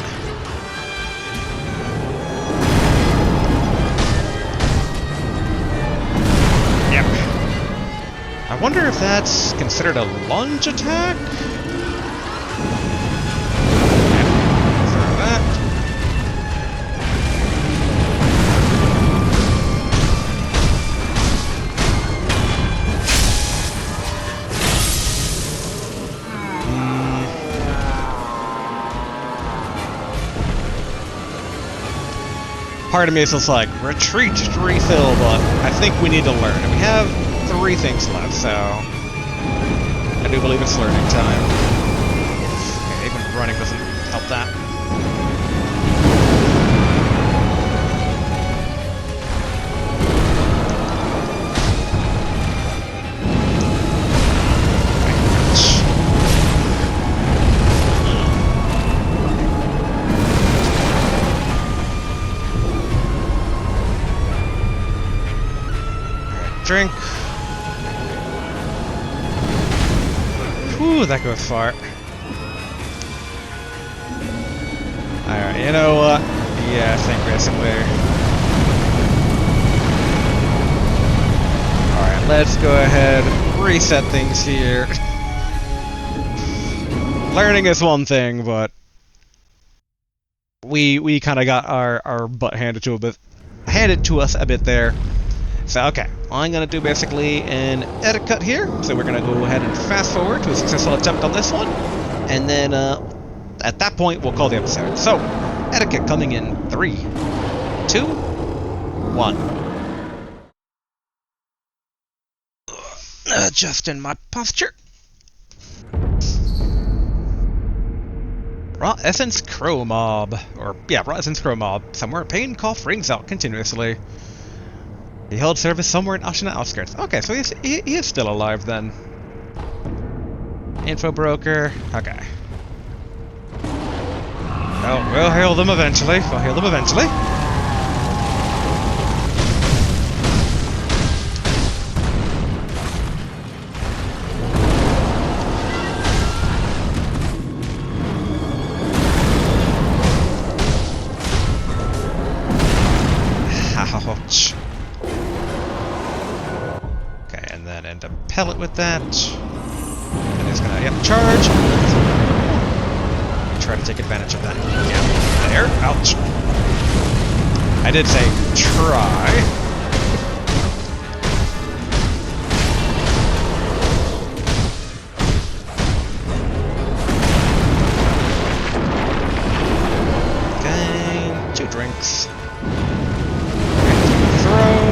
Speaker 1: Yep. I wonder if that's considered a lunge attack? Throw that. Part of me is just like, retreat to refill, but I think we need to learn. And we have 3 things left, so I do believe it's learning time. Okay, even running doesn't help that. Drink. Whew, that goes far. Alright, you know what? Yeah, I think we're somewhere. Alright, let's go ahead, reset things here. Learning is one thing, but we kind of got our butt handed to us a bit there. So, okay, I'm going to do basically an edit cut here. So we're going to go ahead and fast forward to a successful attempt on this one. And then, at that point, we'll call the episode. So, edit cut coming in 3, 2, 1. Adjusting my posture. Raw Essence Crow Mob. Or, yeah, Raw Essence Crow Mob. Somewhere pain cough rings out continuously. He held service somewhere in Ashina outskirts. Okay, so he is still alive then. Info broker. Okay. Oh, we'll heal them eventually. We'll heal them eventually. Ouch. And a pellet with that. And it's gonna, yep, charge. Try to take advantage of that. Yeah, there. Ouch. I did say try. Okay, 2 drinks. Throw.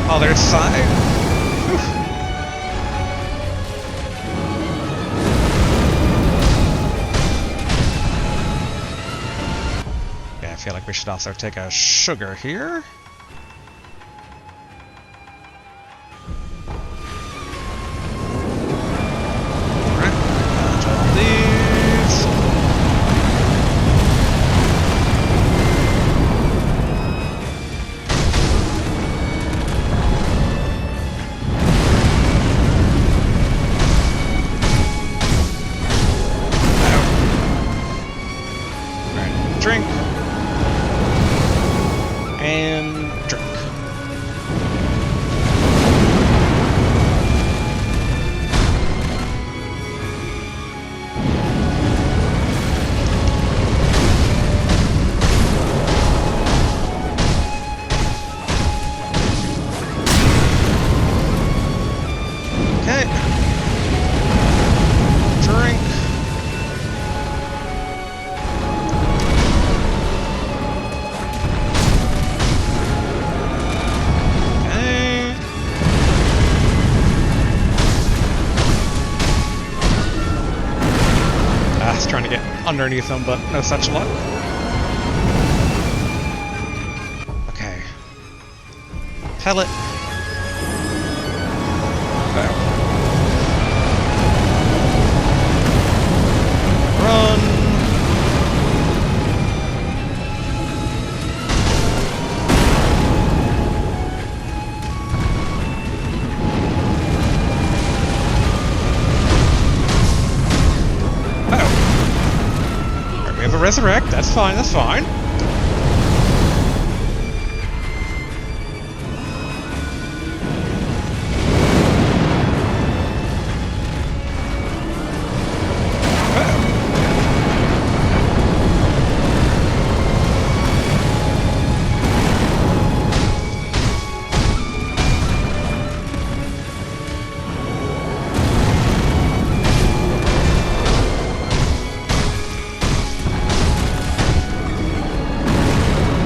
Speaker 1: Other side. Whew. feel like we should also take a sugar here. Alright, dodge all these. Alright, drink. And drink. Okay. Drink. Okay. I was trying to get underneath them, but no such luck. Okay. Pellet. There. Run. Oh. Alright, we have a resurrect. That's fine, that's fine.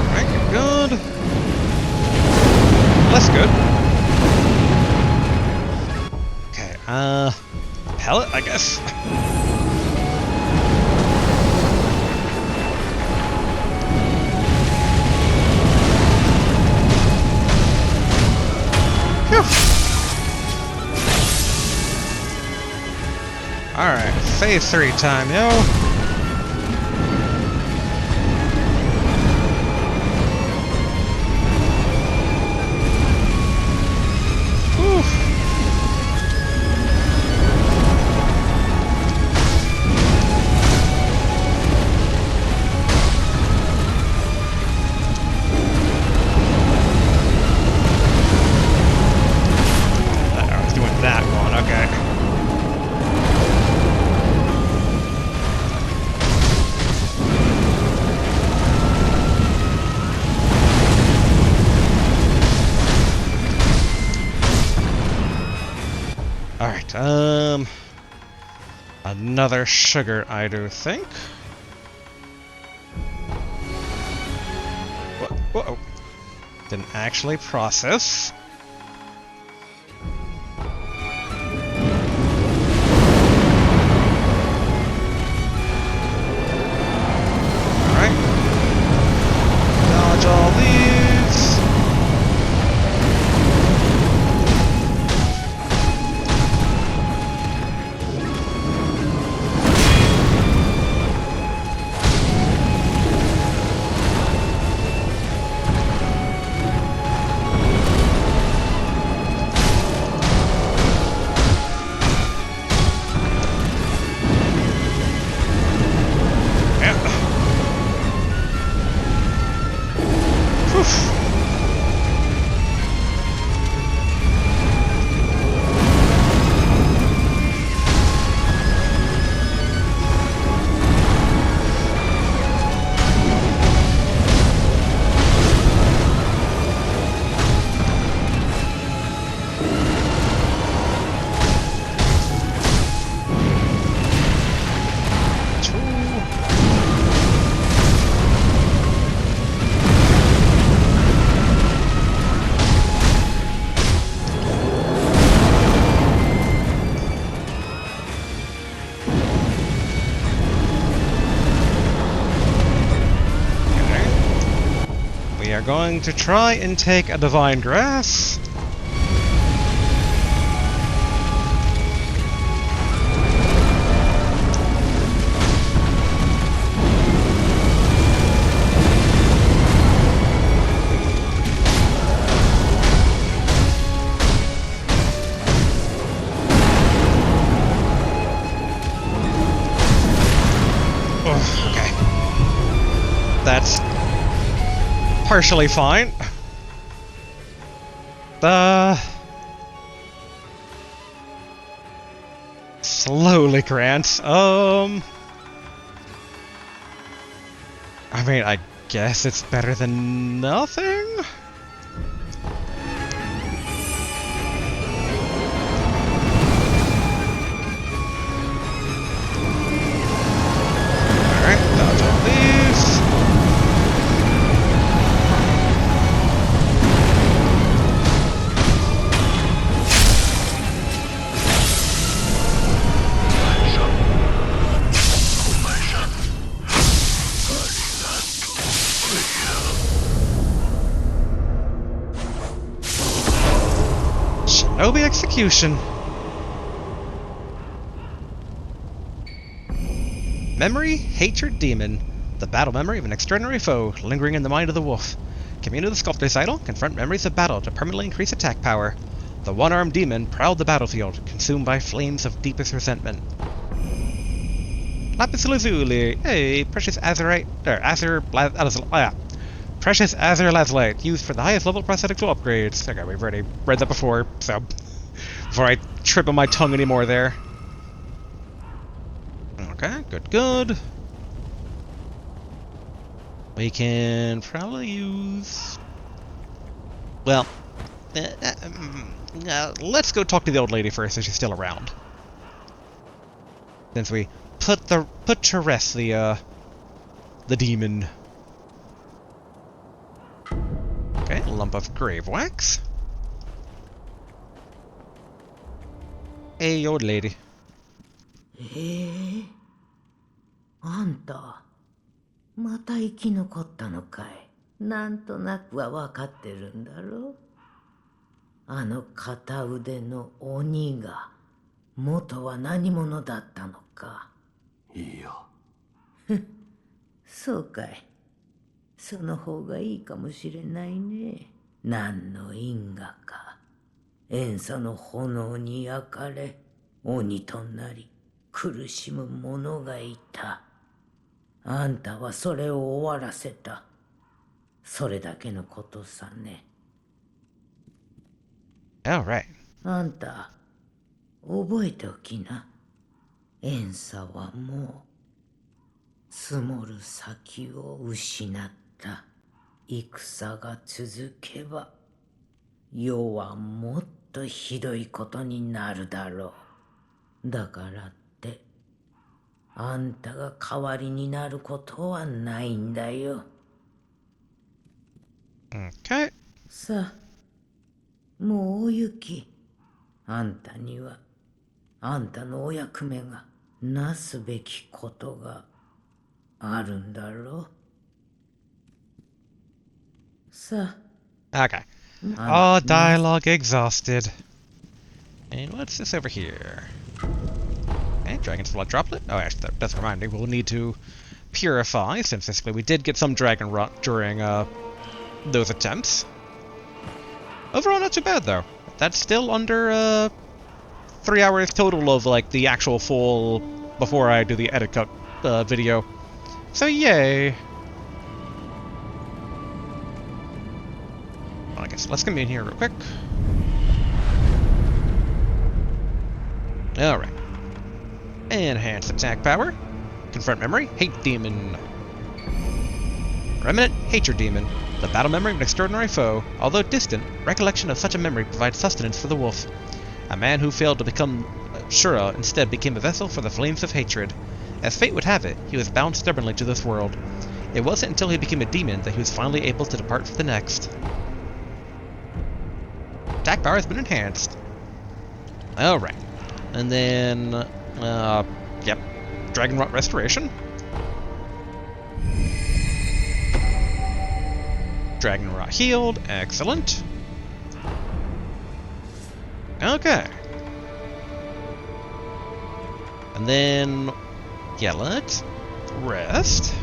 Speaker 1: Alright, good. That's good. Okay, pellet, I guess. Phew. Alright, phase 3 time, yo. Whew. I was doing that one, okay. Alright, another sugar, I do think. Whoa. Didn't actually process. Alright. Dodge all these. are going to try and take a Divine Grass. Okay. That's partially fine. Slowly, Grant. I mean, I guess it's better than nothing? Alright, dodge all these. Shinobi Execution. Memory, Hatred Demon. The battle memory of an extraordinary foe lingering in the mind of the wolf. Commune with the Sculptor's Idol, confront memories of battle to permanently increase attack power. The one-armed demon prowled the battlefield, consumed by flames of deepest resentment. Lapis Lazuli, hey, precious azurite, precious azure lazulite, used for the highest level prosthetic tool upgrades. Okay, we've already read that before, so before I trip on my tongue anymore there. Okay, good. We can probably use... Well, let's go talk to the old lady first if she's still around. Since we put to rest the demon. Okay, a lump of grave wax. Hey, old lady.
Speaker 6: あんた、また生き残ったのかい。なんとなくは分かってるんだろ。あの片腕の鬼が元は何者だったのか。
Speaker 3: いや。
Speaker 6: そうかい。その方がいいかもしれないね。何の因果か。塩素の炎に焼かれ、鬼となり苦しむ者がいた。あんたはそれを終わらせた。それだけのことさね。
Speaker 1: Alright.
Speaker 6: あんた、覚えておきな。塩素はもう、積もる先を失った。戦が続けば、世はもっとひどいことになるだろう。だからって、あんたが代わりになることはないんだよ。
Speaker 1: Okay.
Speaker 6: さあ、もうお行き。あんたには、あんたのお役目がなすべきことがあるんだろう。さあ。
Speaker 1: Okay. Oh, dialogue exhausted. And what's this over here? Okay, Dragon's Blood Droplet. Oh, actually, that's reminding. We'll need to purify, since basically we did get some dragon rot during those attempts. Overall, not too bad, though. That's still under 3 hours total of, like, the actual full, before I do the edit cut video. So, yay! Well, I guess let's come in here real quick. Alright. Enhanced attack power. Confront memory, hate demon. Remnant, hatred demon. The battle memory of an extraordinary foe. Although distant, recollection of such a memory provides sustenance for the wolf. A man who failed to become Shura instead became a vessel for the flames of hatred. As fate would have it, he was bound stubbornly to this world. It wasn't until he became a demon that he was finally able to depart for the next. Attack power has been enhanced. Alright. And then, yep, Dragon Rot Restoration. Dragon Rot healed. Excellent. Okay. And then, yeah, let's rest.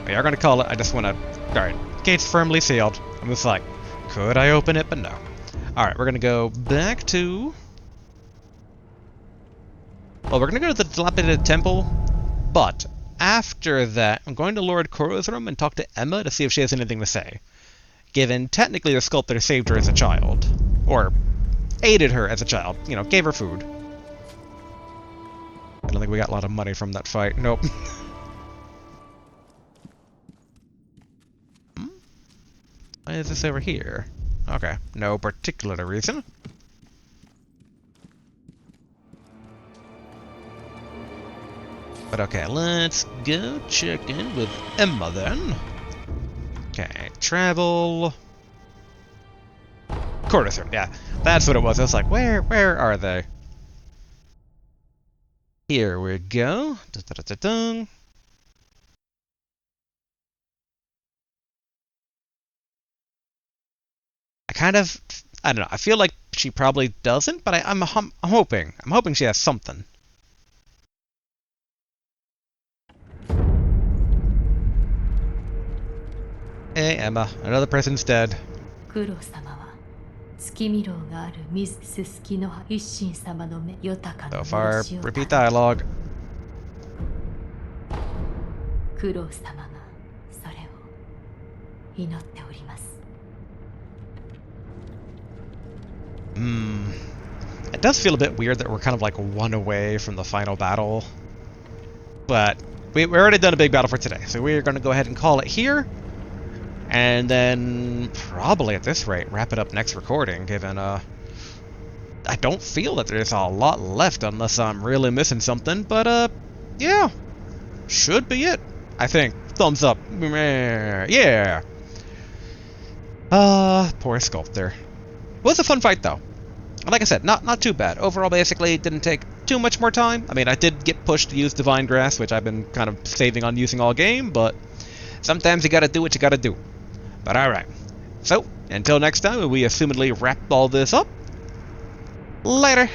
Speaker 1: We are going to call it. I just want to... Alright, gate's firmly sealed. I'm just like, could I open it? But no. Alright, we're going to go back to... Well, we're going to go to the dilapidated temple, but after that, I'm going to Lord Koro's room and talk to Emma to see if she has anything to say. Given technically the sculptor saved her as a child. Or aided her as a child. You know, gave her food. I don't think we got a lot of money from that fight. Nope. Why is this over here? Okay, no particular reason. But okay, let's go check in with Emma then. Okay, travel. Courtesan, yeah, that's what it was. I was like, where are they? Here we go. Da-da-da-da-dum. I don't know. I feel like she probably doesn't, but I'm hoping. I'm hoping she has something. Hey, Emma. Another person's dead.
Speaker 7: クロ様は月見楼がある水すすきの葉一心様の目豊かな
Speaker 1: So far,
Speaker 7: しを
Speaker 1: repeat dialogue.
Speaker 7: クロ様がそれを祈っております。
Speaker 1: It does feel a bit weird that we're kind of like one away from the final battle. But we've already done a big battle for today, so we're going to go ahead and call it here. And then probably at this rate, wrap it up next recording, given, I don't feel that there's a lot left unless I'm really missing something, but, yeah. Should be it, I think. Thumbs up. Yeah. Poor sculptor. Was a fun fight, though. Like I said, not too bad. Overall, basically, it didn't take too much more time. I mean, I did get pushed to use Divine Grass, which I've been kind of saving on using all game, but sometimes you gotta do what you gotta do. But alright. So, until next time, we assumedly wrap all this up. Later.